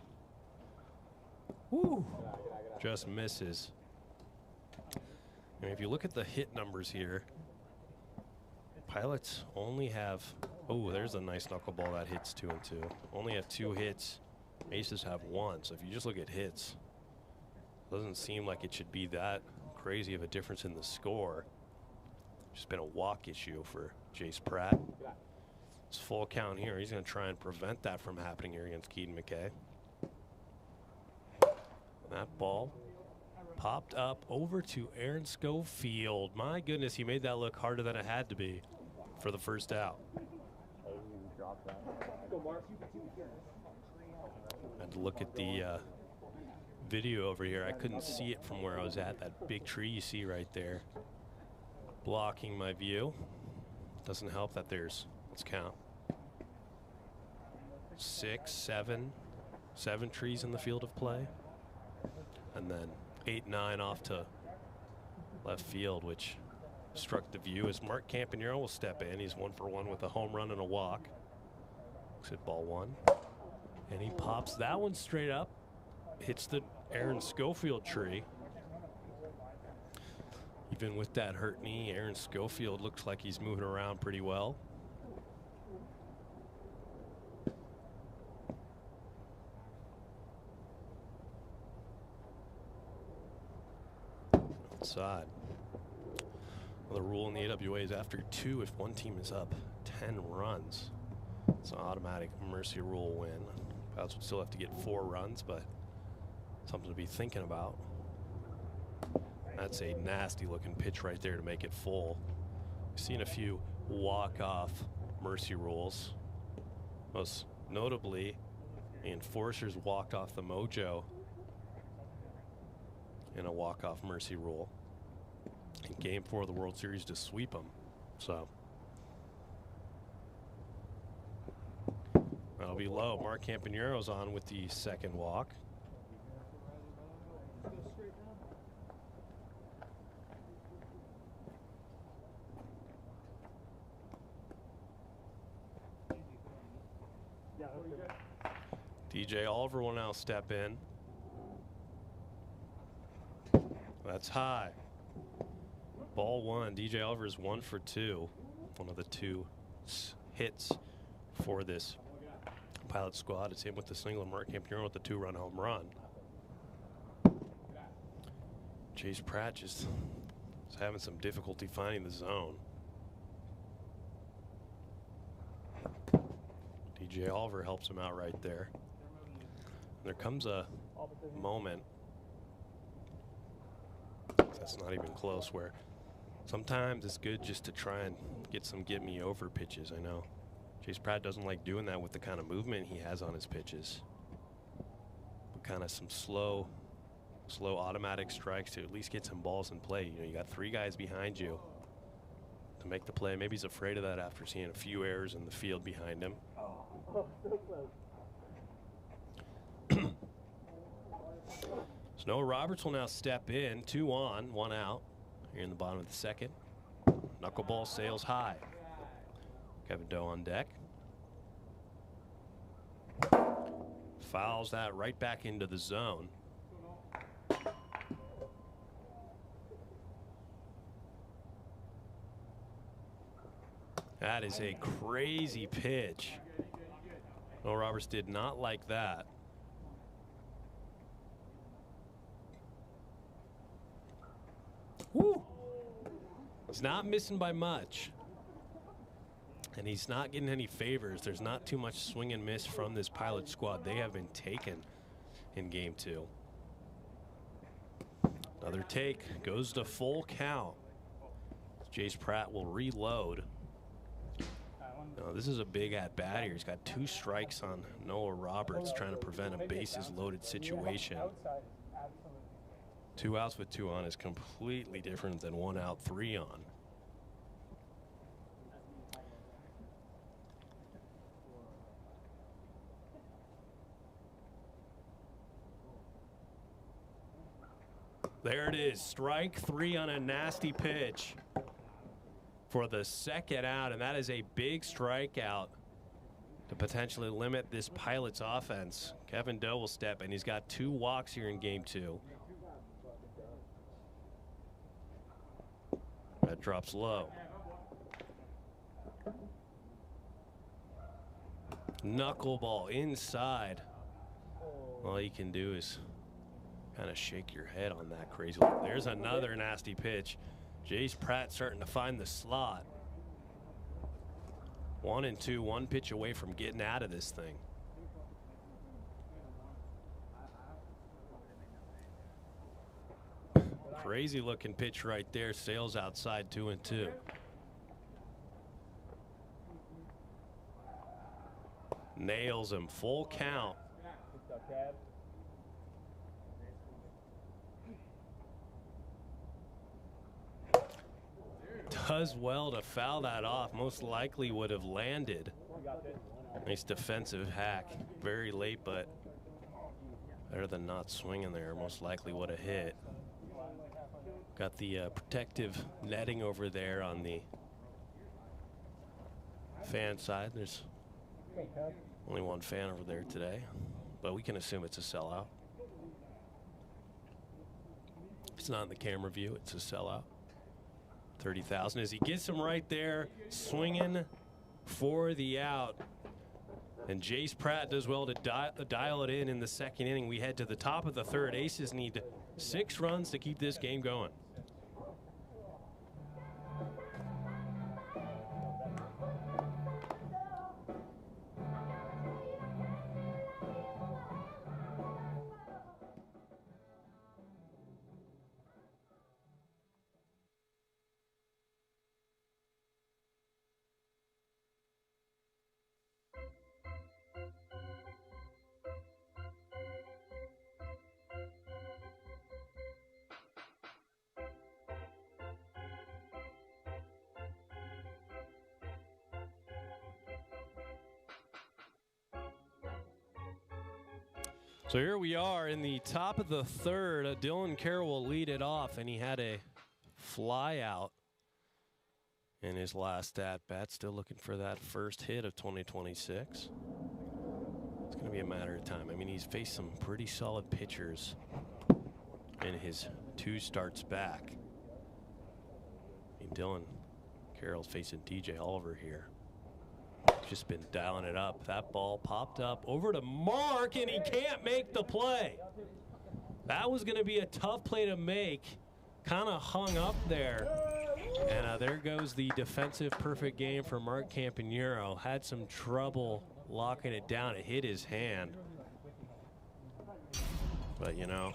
Woo! Just misses. And if you look at the hit numbers here, Pilots only have, oh, there's a nice knuckleball that hits 2-2. Only have 2 hits. Aces have 1. So if you just look at hits, Doesn't seem like it should be that crazy of a difference in the score. Just been a walk issue for Jace Pratt. It's full count here. He's going to try and prevent that from happening here against Keaton McKay. That ball popped up over to Aaron Schofield. My goodness, he made that look harder than it had to be for the first out. I had to look at the video over here. I couldn't see it from where I was at. That big tree you see right there blocking my view. Doesn't help that there's, let's count, 7 trees in the field of play, and then 8, 9 off to left field, which struck the view as Mark Campanero will step in. He's 1 for 1 with a home run and a walk. Looks at ball 1, and he pops that one straight up, hits the Aaron Schofield tree. Even with that hurt knee, Aaron Schofield looks like he's moving around pretty well. Outside. Well, the rule in the AWA is after 2, if one team is up 10 runs, it's an automatic mercy rule win. Pilots would still have to get 4 runs, but something to be thinking about. That's a nasty looking pitch right there to make it full. We've seen a few walk-off mercy rules. Most notably, the Enforcers walked off the Mojo in a walk-off mercy rule in Game 4 of the World Series to sweep them. So that'll be low. Mark Campanero's on with the second walk. DJ Oliver will now step in. That's high. Ball 1. DJ Oliver is 1 for 2. One of the 2 hits for this Pilot squad. It's him with the single, and Mark Campanero with the 2-run home run. Jace Pratt just is having some difficulty finding the zone. DJ Oliver helps him out right there. There comes a moment, that's not even close, where sometimes it's good just to try and get some get-me-over pitches. I know Jace Pratt doesn't like doing that with the kind of movement he has on his pitches. But kind of some slow automatic strikes to at least get some balls in play. You know, you got 3 guys behind you to make the play. Maybe he's afraid of that after seeing a few errors in the field behind him. So Noah Roberts will now step in. 2 on, 1 out here in the bottom of the second. Knuckleball sails high. Kevin Doe on deck. Fouls that right back into the zone. That is a crazy pitch. Noah Roberts did not like that. Woo! He's not missing by much. And he's not getting any favors. There's not too much swing and miss from this Pilot squad. They have been taken in Game 2. Another take goes to full count. Jace Pratt will reload. Now, this is a big at-bat here. He's got 2 strikes on Noah Roberts, trying to prevent a bases-loaded situation. 2 outs with 2 on is completely different than 1 out, 3 on. There it is, strike 3 on a nasty pitch for the second out, and that is a big strikeout to potentially limit this Pilot's offense. Kevin Doe will step in. He's got 2 walks here in Game 2. That drops low. Knuckleball inside. All he can do is kind of shake your head on that crazy look. There's another nasty pitch. Jace Pratt starting to find the slot. 1-2, one pitch away from getting out of this thing. Crazy looking pitch right there. Sails outside 2-2. Nails him, full count. Does well to foul that off. Most likely would have landed. Nice defensive hack. Very late, but better than not swinging there. Most likely would have hit. Got the protective netting over there on the fan side. There's only one fan over there today, but we can assume it's a sellout. If it's not in the camera view, it's a sellout. 30,000 as he gets him right there, swinging for the out. And Jace Pratt does well to dial it in the second inning. We head to the top of the third. Aces need 6 runs to keep this game going. So here we are in the top of the third. Dylan Carroll will lead it off, and he had a fly out in his last at-bat. Still looking for that first hit of 2026. It's going to be a matter of time. I mean, he's faced some pretty solid pitchers in his 2 starts back. I mean, Dylan Carroll's facing DJ Oliver here. Just been dialing it up. That ball popped up over to Mark, and he can't make the play. That was going to be a tough play to make. Kind of hung up there. And there goes the defensive perfect game for Mark Campanero. Had some trouble locking it down. It hit his hand. But, you know,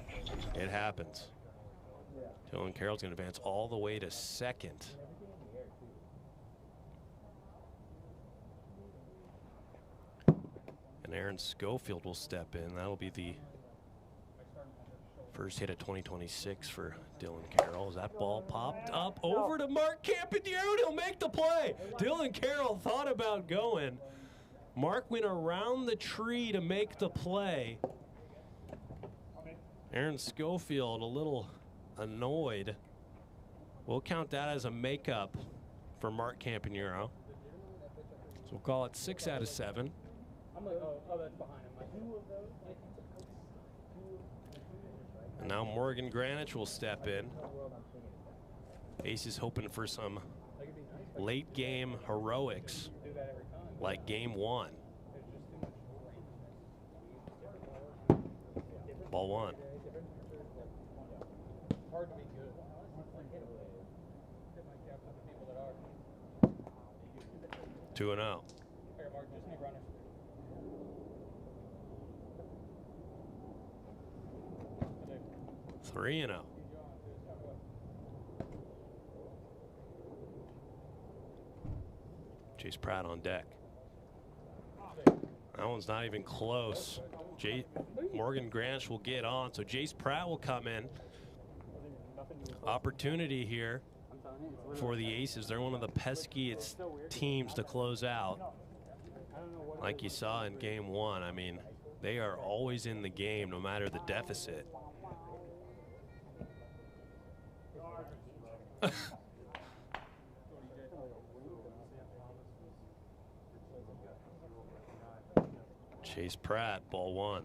it happens. Dylan Carroll's going to advance all the way to second. And Aaron Schofield will step in. That'll be the first hit of 2026 for Dylan Carroll. As that ball popped up over to Mark Campanero, he'll make the play. Dylan Carroll thought about going. Mark went around the tree to make the play. Aaron Schofield a little annoyed. We'll count that as a makeup for Mark Campanero. So we'll call it 6 out of 7. I'm like, oh, that's behind him. And now Morgan Granich will step in. Aces hoping for some late game heroics like game 1. Ball 1. Hard to be good. 2-0. 3-0. Jace Pratt on deck. That one's not even close. Morgan Granch will get on, so Jace Pratt will come in. Opportunity here for the Aces. They're one of the peskiest teams to close out. Like you saw in game 1, I mean, they are always in the game no matter the deficit. Chase Pratt, ball 1.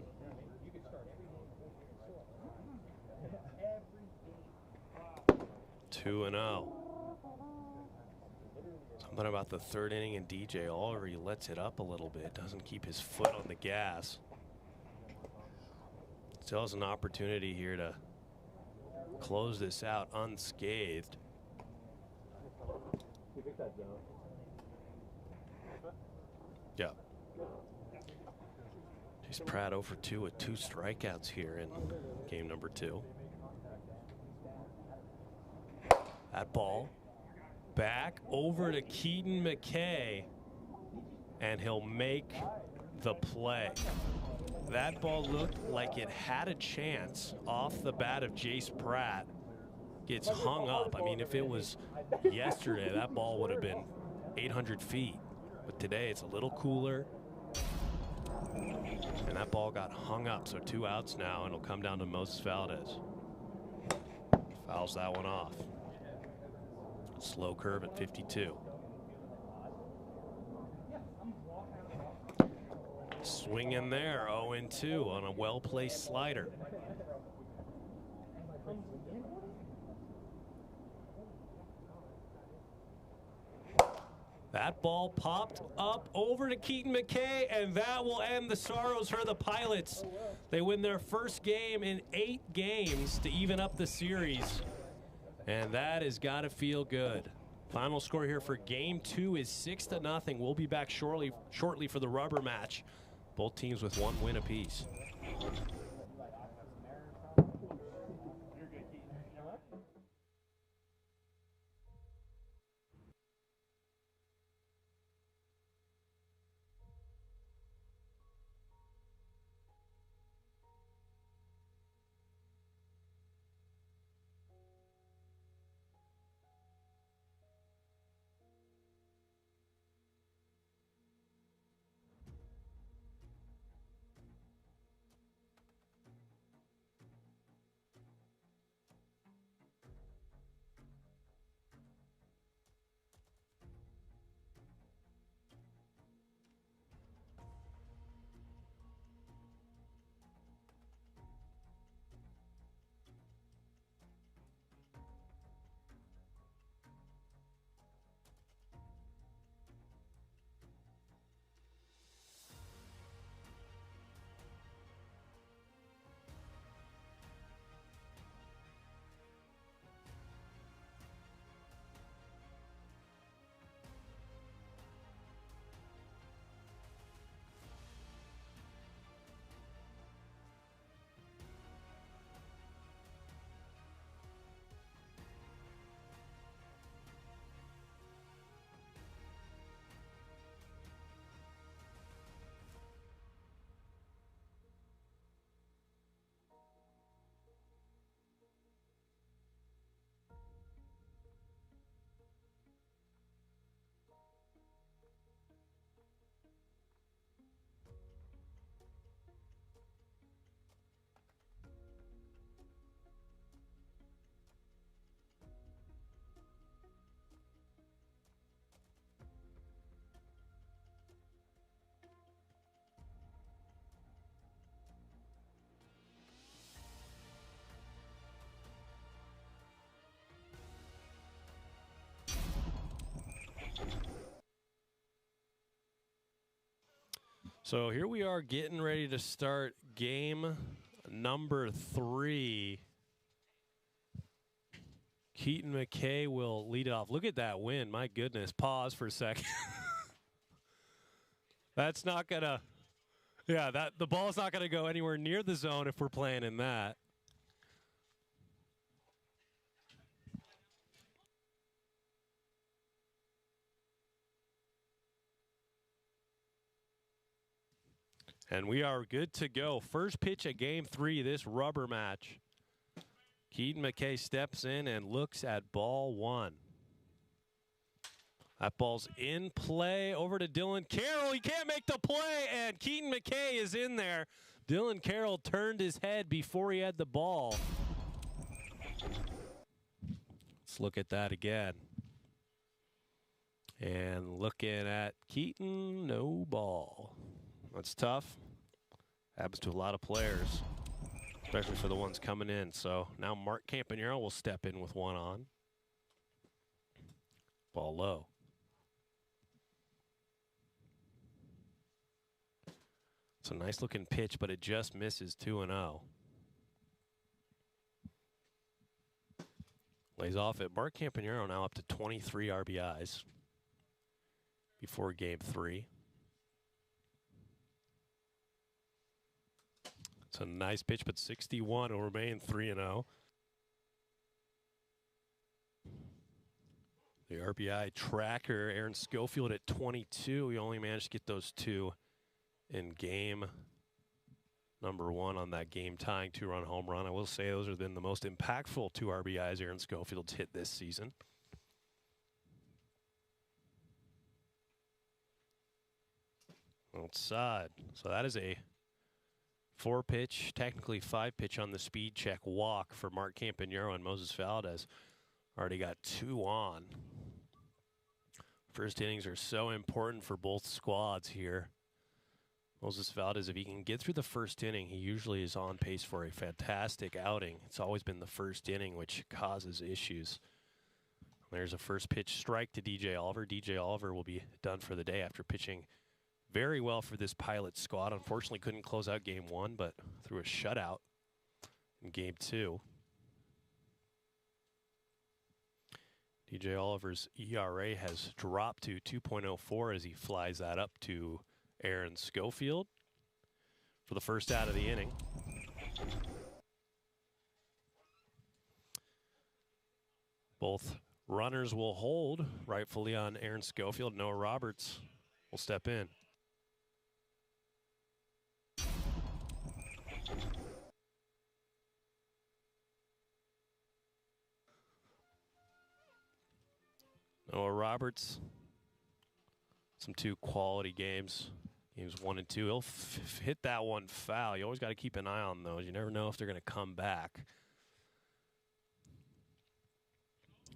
Two and 0. Something about the third inning and DJ Oliver, he lets it up a little bit, doesn't keep his foot on the gas. Still has an opportunity here to close this out unscathed. You pick that zone. Yeah. Chase Pratt 0 for 2 with 2 strikeouts here in game number 2. That ball back over to Keaton McKay, and he'll make the play. That ball looked like it had a chance off the bat of Jace Pratt. Gets hung up. I mean, if it was yesterday, that ball would have been 800 feet. But today it's a little cooler. And that ball got hung up, so 2 outs now, and it'll come down to Moses Valdez. Fouls that one off. Slow curve at 52. Swing in there, 0-2 on a well-placed slider. That ball popped up over to Keaton McKay, and that will end the sorrows for the Pilots. They win their first game in 8 games to even up the series, and that has got to feel good. Final score here for game 2 is 6-0. We'll be back shortly for the rubber match. Both teams with 1 win apiece. So here we are getting ready to start game number 3. Keaton McKay will lead it off. Look at that win. My goodness. Pause for a second. That's not going to, yeah, the ball's not going to go anywhere near the zone if we're playing in that. And we are good to go. First pitch of game 3, this rubber match. Keaton McKay steps in and looks at ball 1. That ball's in play over to Dylan Carroll. He can't make the play, and Keaton McKay is in there. Dylan Carroll turned his head before he had the ball. Let's look at that again. And looking at Keaton, no ball. That's tough. Happens to a lot of players, especially for the ones coming in. So now Mark Campanero will step in with one on. Ball low. It's a nice looking pitch, but it just misses 2-0. Lays off it. Mark Campanero now up to 23 RBIs before game 3. It's a nice pitch, but 61 will remain 3-0. The RBI tracker, Aaron Schofield at 22. He only managed to get those 2 in game number 1 on that game-tying 2-run home run. I will say those have been the most impactful 2 RBIs Aaron Schofield's hit this season. Outside. So that is a 4-pitch, technically 5-pitch on the speed check walk for Mark Campanero, and Moses Valdez already got 2 on. First innings are so important for both squads here. Moses Valdez, if he can get through the first inning, he usually is on pace for a fantastic outing. It's always been the first inning which causes issues. There's a first pitch strike to DJ Oliver. DJ Oliver will be done for the day after pitching very well for this Pilot squad. Unfortunately couldn't close out game 1, but threw a shutout in game 2. DJ Oliver's ERA has dropped to 2.04 as he flies that up to Aaron Schofield for the first out of the inning. Both runners will hold, rightfully on Aaron Schofield. Noah Roberts will step in. Noah Roberts, some 2 quality games. Games 1 and 2. He'll hit that one foul. You always got to keep an eye on those. You never know if they're going to come back.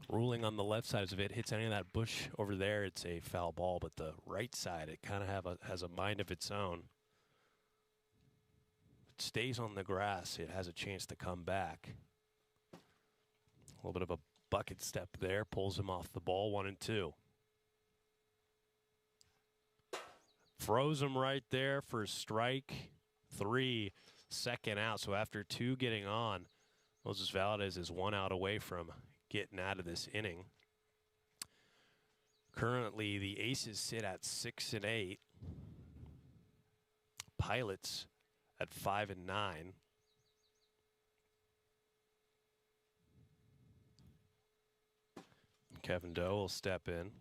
Ruling on the left side is if it hits any of that bush over there, it's a foul ball. But the right side, it kind of has a mind of its own. If it stays on the grass, it has a chance to come back. A little bit of a bucket step there. Pulls him off the ball. 1 and 2. Froze him right there for strike 3, second out. So after 2 getting on, Moses Valdez is 1 out away from getting out of this inning. Currently, the Aces sit at 6 and 8. Pilots at 5 and 9. Kevin Doe will step in.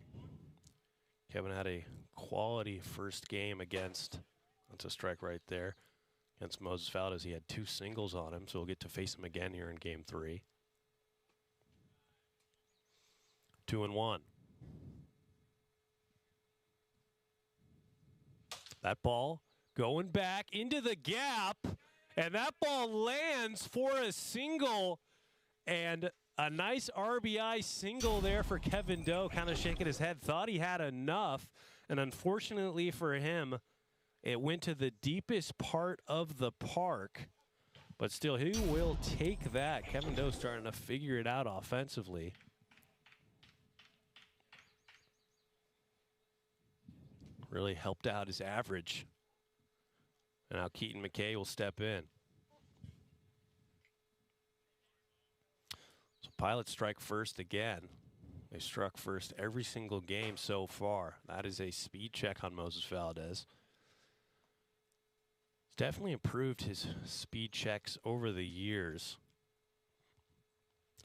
Kevin had a quality first game against, that's a strike right there, against Moses Valdez. He had 2 singles on him, so we'll get to face him again here in game 3. 2-1. That ball going back into the gap, and that ball lands for a single, and a nice RBI single there for Kevin Doe, kind of shaking his head, thought he had enough, and unfortunately for him, it went to the deepest part of the park, but still, he will take that. Kevin Doe starting to figure it out offensively. Really helped out his average. And now Keaton McKay will step in. So Pilots strike first again. They struck first every single game so far. That is a speed check on Moses Valdez. He's definitely improved his speed checks over the years.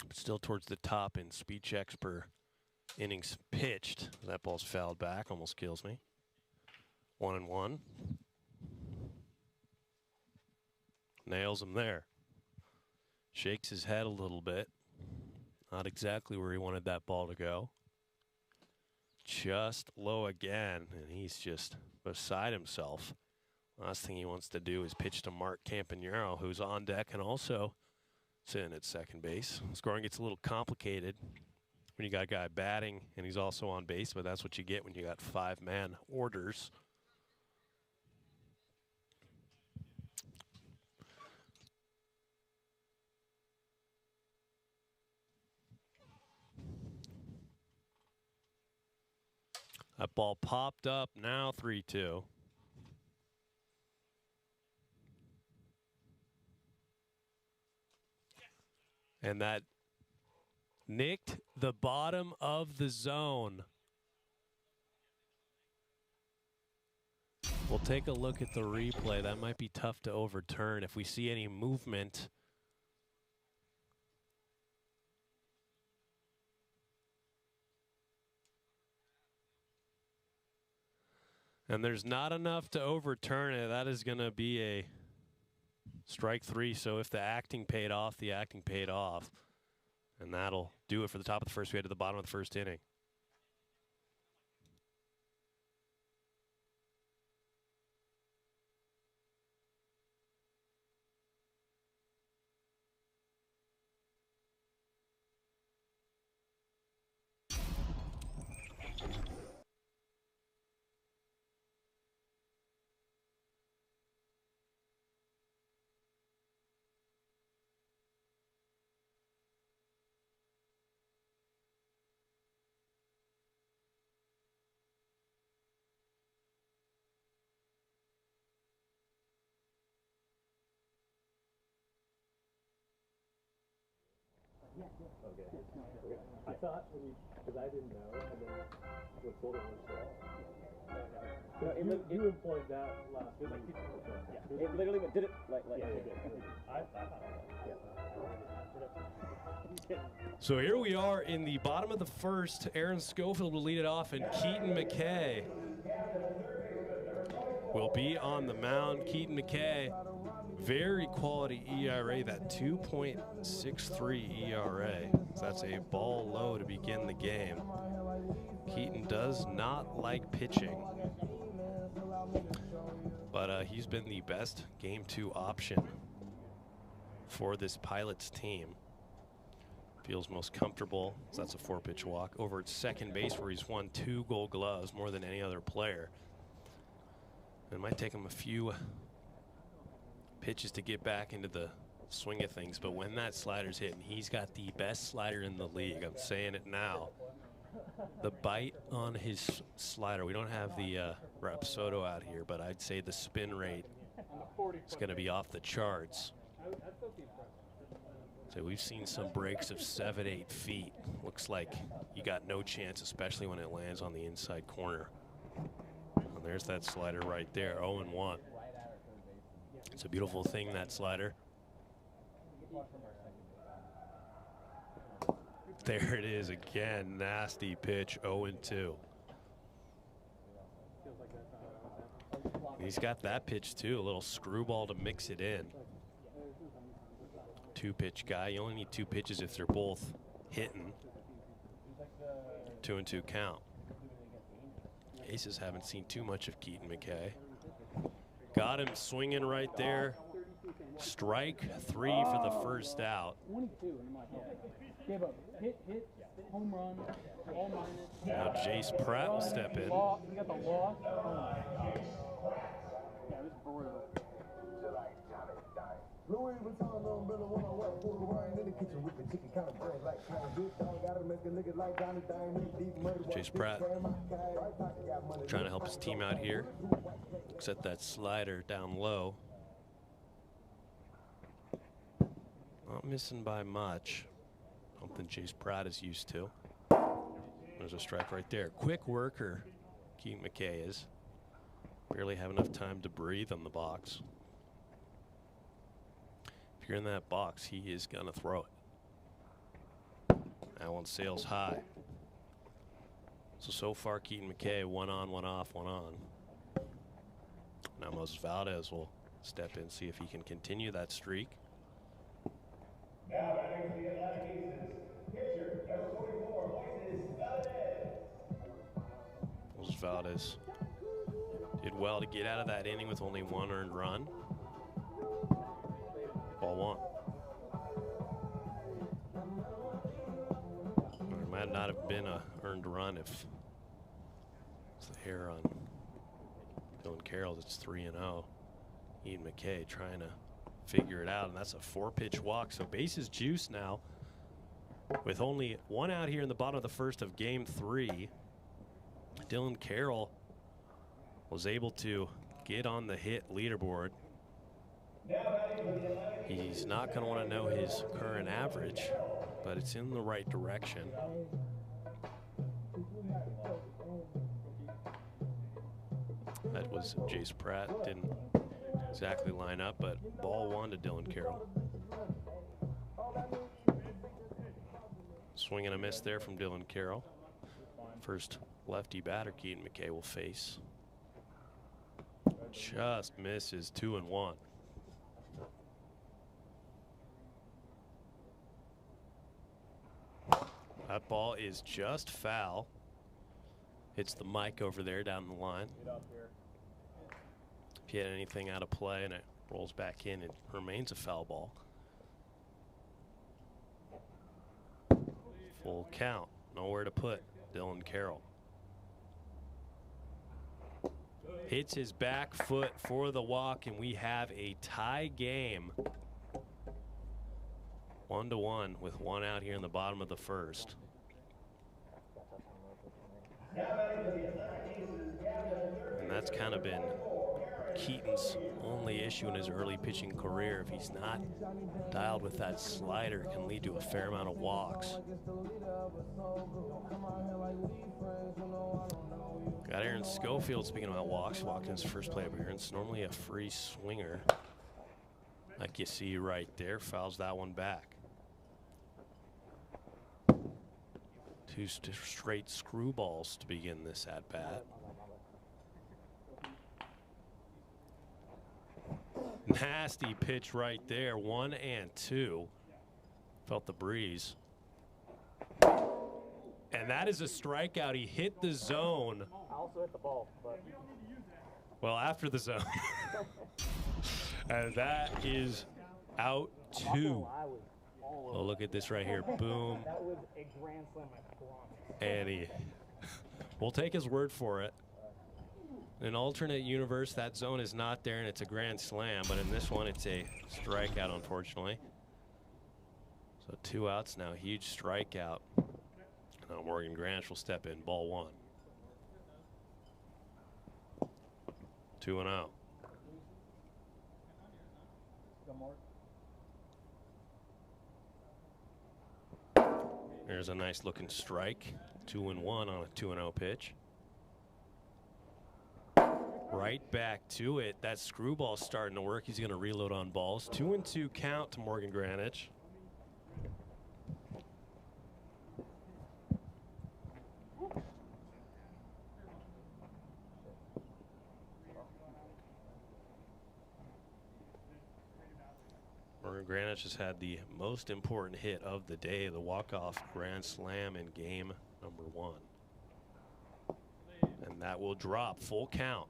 But still towards the top in speed checks per innings pitched. That ball's fouled back, almost kills me. 1-1. Nails him there. Shakes his head a little bit. Not exactly where he wanted that ball to go. Just low again, and he's just beside himself. Last thing he wants to do is pitch to Mark Campanero, who's on deck and also sitting at second base. Scoring gets a little complicated when you got a guy batting and he's also on base, but that's what you get when you got 5-man orders. That ball popped up, now 3-2. And that Nicked the bottom of the zone. We'll take a look at the replay. That might be tough to overturn if we see any movement. And there's not enough to overturn it. That is going to be a strike 3. So if the acting paid off, the acting paid off. And that'll do it for the top of the first. We head to the bottom of the first inning. Okay. I thought when you, because I didn't know, and then when told it was you employed that last week. It literally did it like yeah, it did. I thought yeah. So here we are in the bottom of the first. Aaron Schofield will lead it off, and Keaton McKay will be on the mound. Keaton McKay, very quality ERA, that 2.63 ERA. That's a ball low to begin the game. Keaton does not like pitching, but he's been the best Game 2 option for this Pilots team. Feels most comfortable, so that's a 4-pitch walk, over at second base where he's won 2 Gold Gloves, more than any other player. It might take him a few pitches to get back into the swing of things, but when that slider's hitting, he's got the best slider in the league. I'm saying it now. The bite on his slider, we don't have the Rapsodo out here, but I'd say the spin rate is going to be off the charts. So we've seen some breaks of 7-8 feet. Looks like you got no chance, especially when it lands on the inside corner. And there's that slider right there, 0-1. It's a beautiful thing, that slider. There it is again, nasty pitch, 0-2. He's got that pitch too, a little screwball to mix it in. 2-pitch guy, you only need 2 pitches if they're both hitting. 2-2 count. Aces haven't seen too much of Keaton McKay. Got him swinging right there. Strike 3 for the first out. 22 in my head. Gave up hit, home run, all minus. Now Jace Pratt will step in. We got the loss. Yeah, it was brutal. Jace Pratt trying to help his team out here. Set that slider down low. Not missing by much. Something Jace Pratt is used to. There's a strike right there. Quick worker, Keaton McKay is. Barely have enough time to breathe on the box. If you're in that box, he is going to throw it. That one sails high. So far, Keaton McKay, 1 on, 1 off, 1 on. Now Moses Valdez will step in, see if he can continue that streak. Now batting for the Atlantic Aces, pitcher number 44, Moises Valdez. Moses Valdez did well to get out of that inning with only 1 earned run. Ball 1. There might not have been a earned run if it's the hair on Dylan Carroll. It's 3-0. Ian McKay trying to figure it out, and that's a 4-pitch walk. So bases juice now with only 1 out here in the bottom of the first of Game 3. Dylan Carroll was able to get on the hit leaderboard. He's not going to want to know his current average. but it's in the right direction. That was Jace Pratt. Didn't exactly line up, but ball one to Dylan Carroll. Swing and a miss there from Dylan Carroll. First lefty batter Keaton McKay will face. Just misses, 2-1. That ball is just foul. Hits the mic over there down the line. If you had anything out of play and it rolls back in, it remains a foul ball. Full count. Nowhere to put Dylan Carroll. Hits his back foot for the walk, and we have a tie game. 1-1 with one out here in the bottom of the first. And that's kind of been Keaton's only issue in his early pitching career. If he's not dialed with that slider, it can lead to a fair amount of walks. Got Aaron Schofield, speaking about walks, walked in his first play appearance. Normally a free swinger, like you see right there, fouls that one back. Two straight screwballs to begin this at-bat. Nasty pitch right there, 1-2. Felt the breeze. And that is a strikeout. He hit the zone. I also hit the ball, but. Well, after the zone. And that is out 2. Oh, look at this right here. Boom. That was a grand slam, I promise. And we'll take his word for it. In an alternate universe, that zone is not there and it's a grand slam, but in this one, it's a strikeout, unfortunately. So 2 outs now, huge strikeout. Now Morgan Granich will step in, ball 1. 2-0. There's a nice looking strike. 2-1 on a 2-0 pitch. Right back to it. That screwball's starting to work. He's going to reload on balls. 2-2 count to Morgan Granich. Morgan Granich has had the most important hit of the day, the walk-off grand slam in game number 1. And that will drop, full count.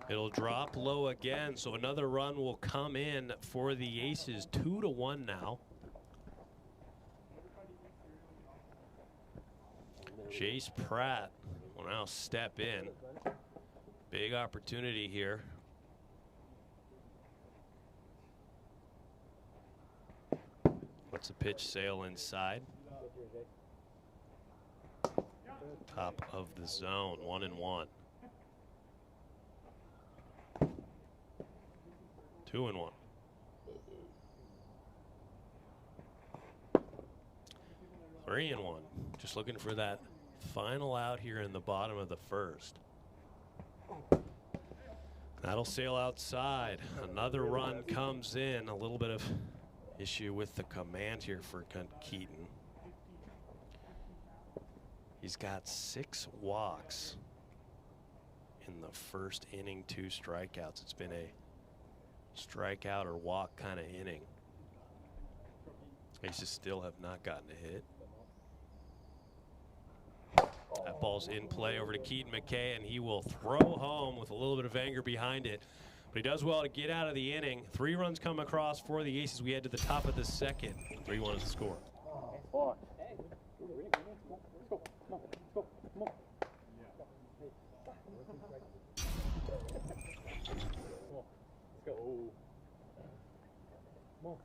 It'll drop low again, so another run will come in for the Aces. 2-1 now. Jace Pratt will now step in. Big opportunity here. What's the pitch sail inside? Top of the zone, 1-1. 2-1. Three and 1. Just looking for that final out here in the bottom of the first. That'll sail outside. Another run comes in. A little bit of issue with the command here for Keaton. He's got 6 walks in the first inning, 2 strikeouts. It's been a strikeout or walk kind of inning. Aces still have not gotten a hit. That ball's in play over to Keaton McKay, and he will throw home with a little bit of anger behind it. But he does well to get out of the inning. 3 runs come across for the Aces. We head to the top of the second. 3-1 is the score. Let's go. Come on.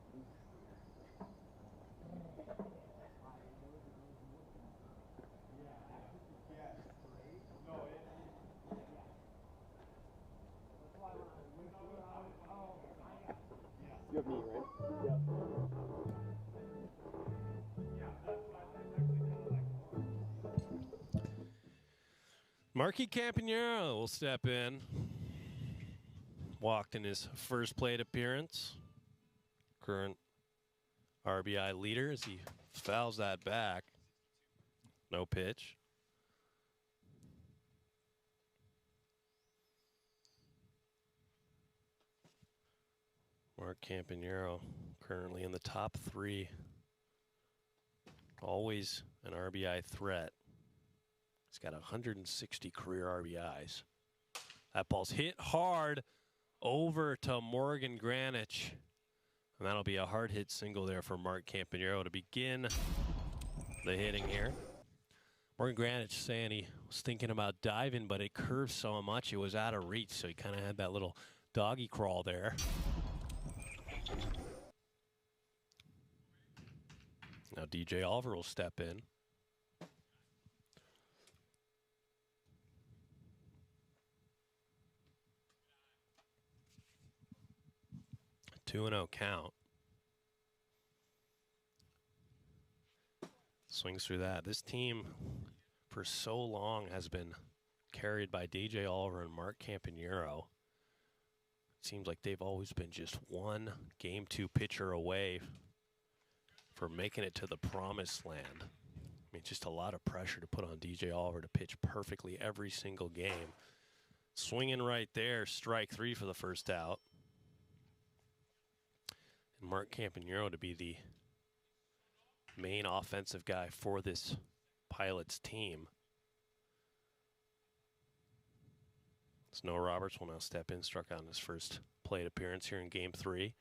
You have me, right? Yep. Marky Campanero will step in. Walked in his first plate appearance. Current RBI leader as he fouls that back. No pitch. Mark Campanero currently in the top 3. Always an RBI threat. He's got 160 career RBIs. That ball's hit hard over to Morgan Granich. And that'll be a hard hit single there for Mark Campanero to begin the hitting here. Morgan Granich saying he was thinking about diving, but it curved so much it was out of reach, so he kind of had that little doggy crawl there. Now DJ Oliver will step in. A 2-0 count. Swings through that. This team for so long has been carried by DJ Oliver and Mark Campanero. It seems like they've always been just one Game 2 pitcher away for making it to the promised land. I mean, just a lot of pressure to put on DJ Oliver to pitch perfectly every single game. Swinging right there, strike 3 for the first out. And Mark Campanero to be the main offensive guy for this Pilots team. Noah Roberts will now step in, struck out in his first plate appearance here in Game 3.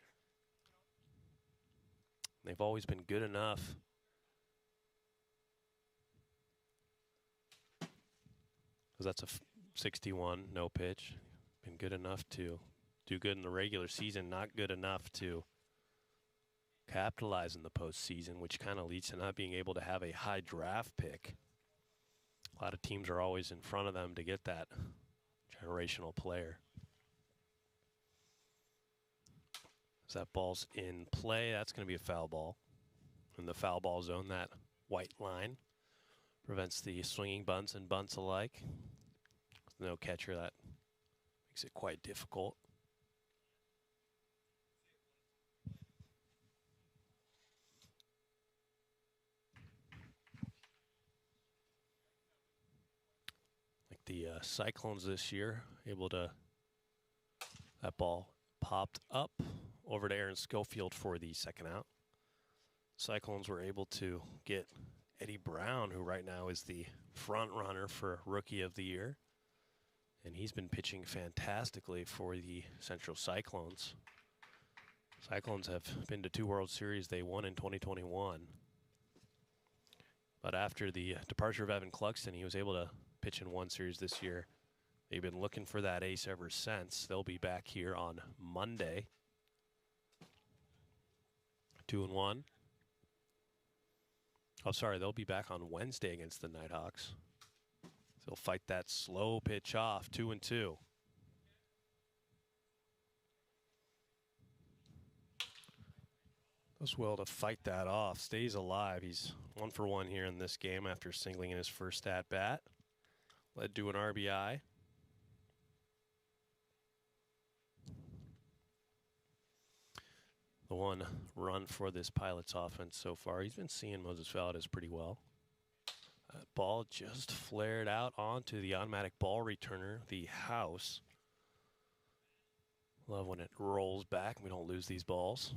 They've always been good enough because that's a 61, no pitch. Been good enough to do good in the regular season, not good enough to capitalize in the postseason, which kind of leads to not being able to have a high draft pick. A lot of teams are always in front of them to get that generational player. As that ball's in play, that's going to be a foul ball. In the foul ball zone, that white line prevents the swinging bunts and bunts alike. With no catcher, that makes it quite difficult. Like the Cyclones this year, able to, that ball popped up over to Aaron Schofield for the second out. Cyclones were able to get Eddie Brown, who right now is the front runner for Rookie of the Year. And he's been pitching fantastically for the Central Cyclones. Cyclones have been to 2 World Series. They won in 2021. But after the departure of Evan Cluxton, he was able to pitch in 1 series this year. They've been looking for that ace ever since. They'll be back here on Monday. 2-1. Oh, sorry, they'll be back on Wednesday against the Nighthawks. So they'll fight that slow pitch off, 2-2. Does well to fight that off, stays alive. He's 1 for 1 here in this game after singling in his first at-bat. Led to an RBI. The 1 run for this Pilots offense so far. He's been seeing Moses Valdez pretty well. That ball just flared out onto the automatic ball returner, the house. Love when it rolls back and we don't lose these balls.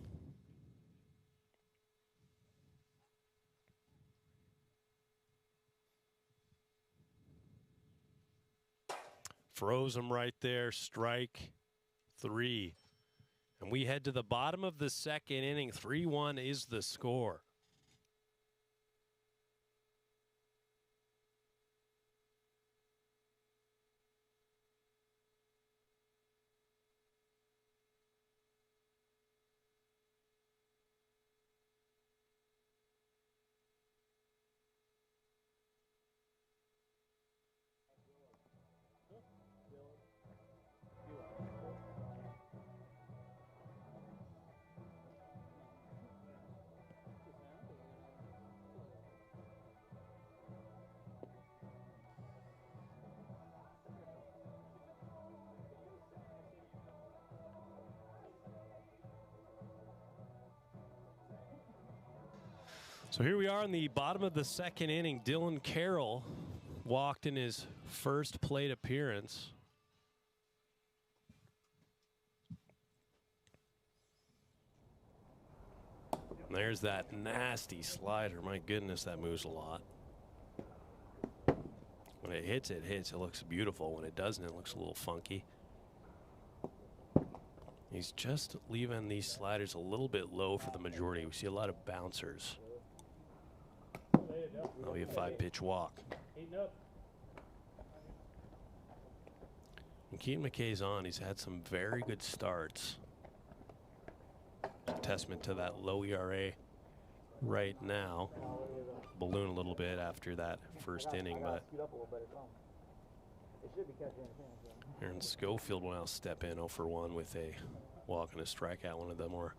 Froze him right there, strike 3. And we head to the bottom of the second inning. 3-1 is the score. So here we are in the bottom of the second inning. Dylan Carroll walked in his first plate appearance. And there's that nasty slider. My goodness, that moves a lot. When it hits, it hits. It looks beautiful. When it doesn't, it looks a little funky. He's just leaving these sliders a little bit low for the majority. We see a lot of bouncers. That'll be a 5-pitch walk. And Keaton McKay's on. He's had some very good starts. It's a testament to that low ERA right now. Balloon a little bit after that first inning, but Aaron Schofield will now step in 0 for 1 with a walk and a strikeout. One of the more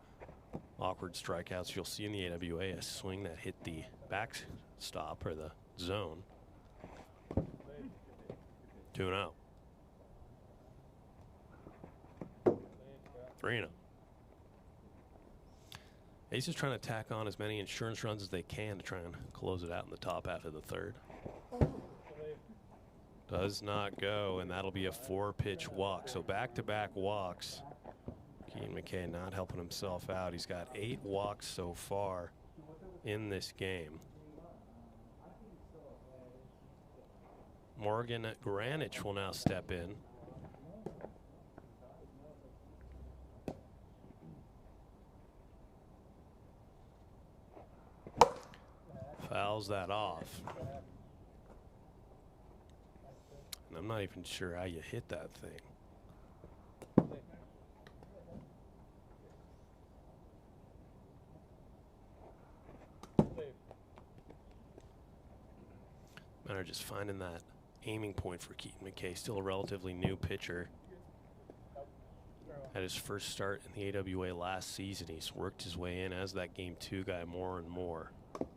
awkward strikeouts you'll see in the AWA, a swing that hit the backstop or the zone. 2-0. 3-0. Ace is trying to tack on as many insurance runs as they can to try and close it out in the top half of the third. Does not go, and that'll be a 4-pitch walk. So back-to-back walks. Keaton McKay not helping himself out. He's got 8 walks so far in this game. Morgan Granich will now step in. Fouls that off. And I'm not even sure how you hit that thing. Matter of just finding that aiming point for Keaton McKay. Still a relatively new pitcher. Had his first start in the AWA last season. He's worked his way in as that game 2 guy more and more.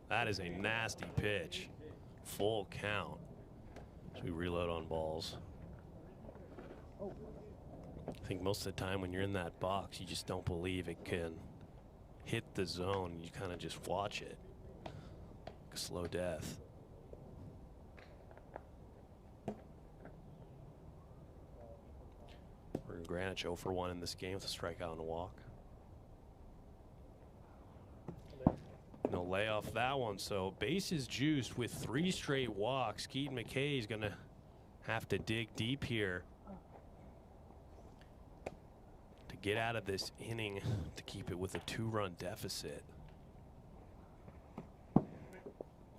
That is a nasty pitch. Full count. So we reload on balls. I think most of the time when you're in that box, you just don't believe it can hit the zone. You kind of just watch it. Like a slow death. We're in Granich 0 for 1 in this game with a strikeout and a walk. No lay off that one, so bases juiced with 3 straight walks. Keaton McKay is gonna have to dig deep here to get out of this inning to keep it with a 2-run deficit.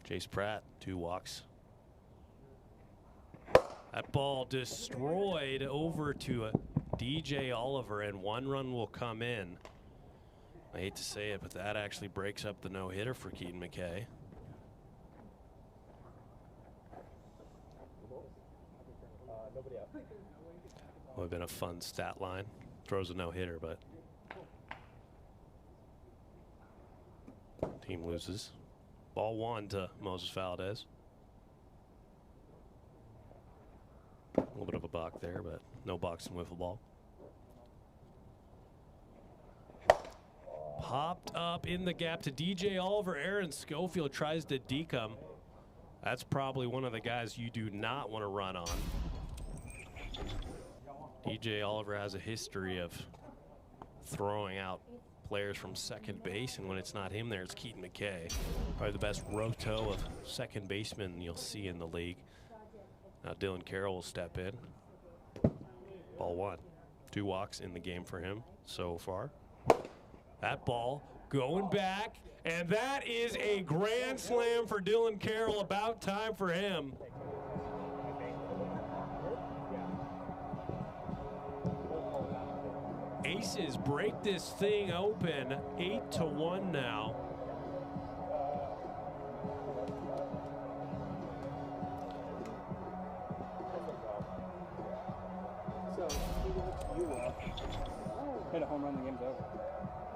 Chase Pratt, 2 walks. That ball destroyed over to DJ Oliver, and 1 run will come in. I hate to say it, but that actually breaks up the no-hitter for Keaton McKay. Would have been a fun stat line. Throws a no-hitter, but team loses. Ball 1 to Moses Valdez. A little bit of a balk there, but no box in wiffle ball. Popped up in the gap to DJ Oliver. Aaron Schofield tries to deke him. That's probably one of the guys you do not want to run on. DJ Oliver has a history of throwing out players from second base, and when it's not him there, it's Keaton McKay. Probably the best roto of second baseman you'll see in the league. Now Dylan Carroll will step in. Ball 1. 2 walks in the game for him so far. That ball going back, and that is a grand slam for Dylan Carroll. About time for him. Aces break this thing open. 8-1 now. Hit a home run, the game's over.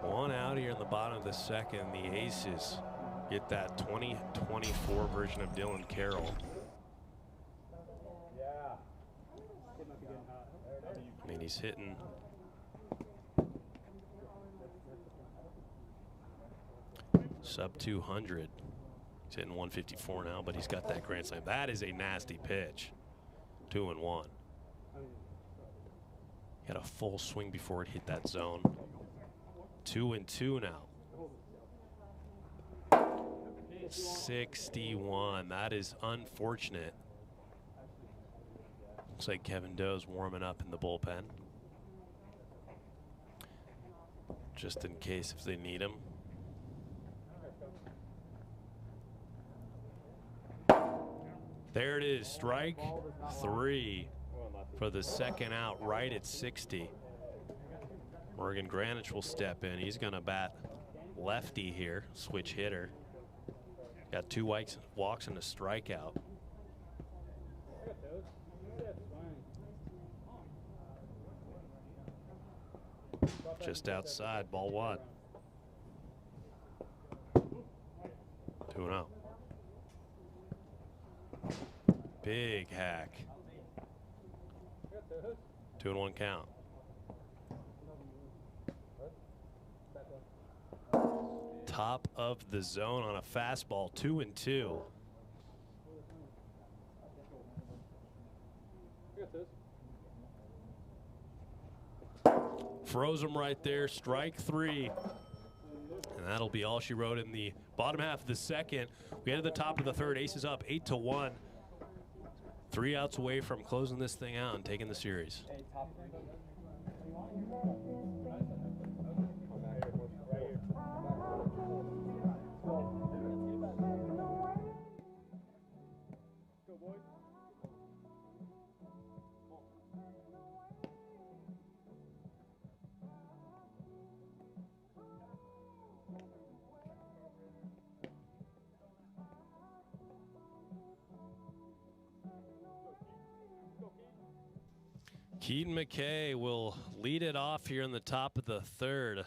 1 out here in the bottom of the second. The Aces get that 2024 version of Dylan Carroll. I mean, he's hitting sub 200 He's hitting 154 now, but he's got that grand slam. That is a nasty pitch. 2-1. He had a full swing before it hit that zone. 2-2 now. 61. That is unfortunate. Looks like Kevin Doe's warming up in the bullpen, just in case if they need him. There it is, strike 3 for the second out, right at 60. Morgan Granich will step in. He's going to bat lefty here, switch hitter. Got 2 walks and a strikeout. Just outside, ball 1. 2-0. Big hack. 2-1 count. Top of the zone on a fastball, 2-2. Froze him right there, strike 3. And that'll be all she wrote in the bottom half of the second. We head to the top of the third, Aces up 8-1. 3 outs away from closing this thing out and taking the series. Keaton McKay will lead it off here in the top of the third.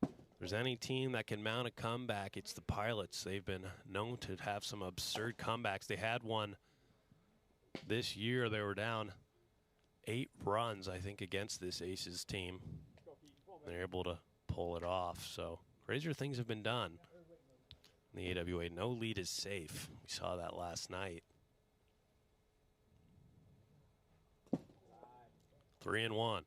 If there's any team that can mount a comeback, it's the Pilots. They've been known to have some absurd comebacks. They had one this year. They were down 8 runs, I think, against this Aces team. They're able to pull it off. So crazier things have been done in the AWA. No lead is safe. We saw that last night. 3-1.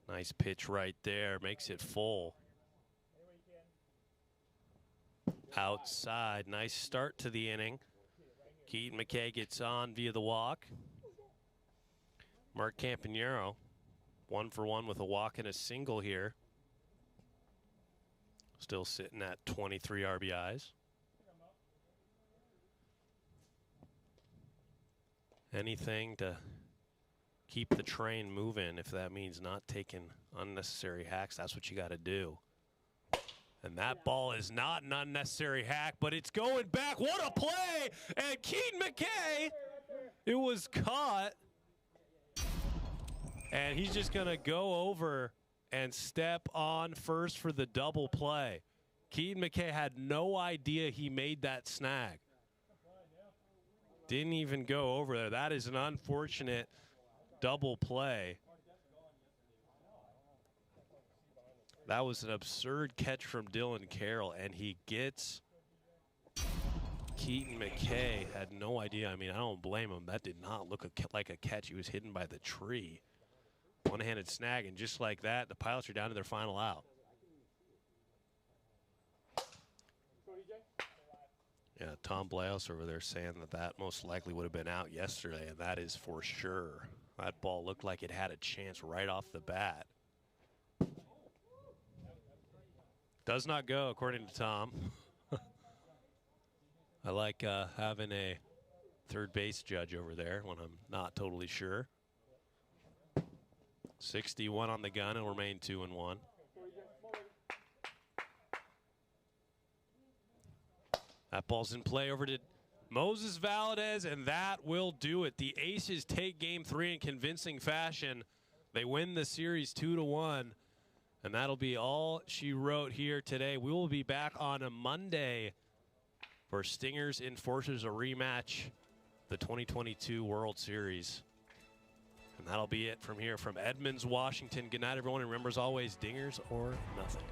Nice pitch right there, makes it full. Outside, nice start to the inning. Keaton McKay gets on via the walk. Mark Campanero, 1 for 1 with a walk and a single here. Still sitting at 23 RBIs. Anything to keep the train moving. If that means not taking unnecessary hacks, that's what you got to do. And that ball is not an unnecessary hack, but it's going back. What a play! And Keaton McKay, it was caught. And he's just going to go over and step on first for the double play. Keaton McKay had no idea he made that snag. Didn't even go over there. That is an unfortunate double play. That was an absurd catch from Dylan Carroll, and he gets Keaton McKay. Had no idea. I mean, I don't blame him. That did not look like a catch. He was hidden by the tree. One-handed snag, and just like that, the Pilots are down to their final out. Yeah, Tom Blaos over there saying that most likely would have been out yesterday, and that is for sure. That ball looked like it had a chance right off the bat. Does not go, according to Tom. I like having a third base judge over there when I'm not totally sure. 61 on the gun and remain 2-1. That ball's in play over to Moses Valadez, and that will do it. The Aces take game 3 in convincing fashion. They win the series 2-1, and that'll be all she wrote here today. We will be back on a Monday for Stingers Enforcers, a rematch, the 2022 World Series. And And that'll be it from here from Edmonds, Washington. Good night, everyone. And remember, as always, dingers or nothing.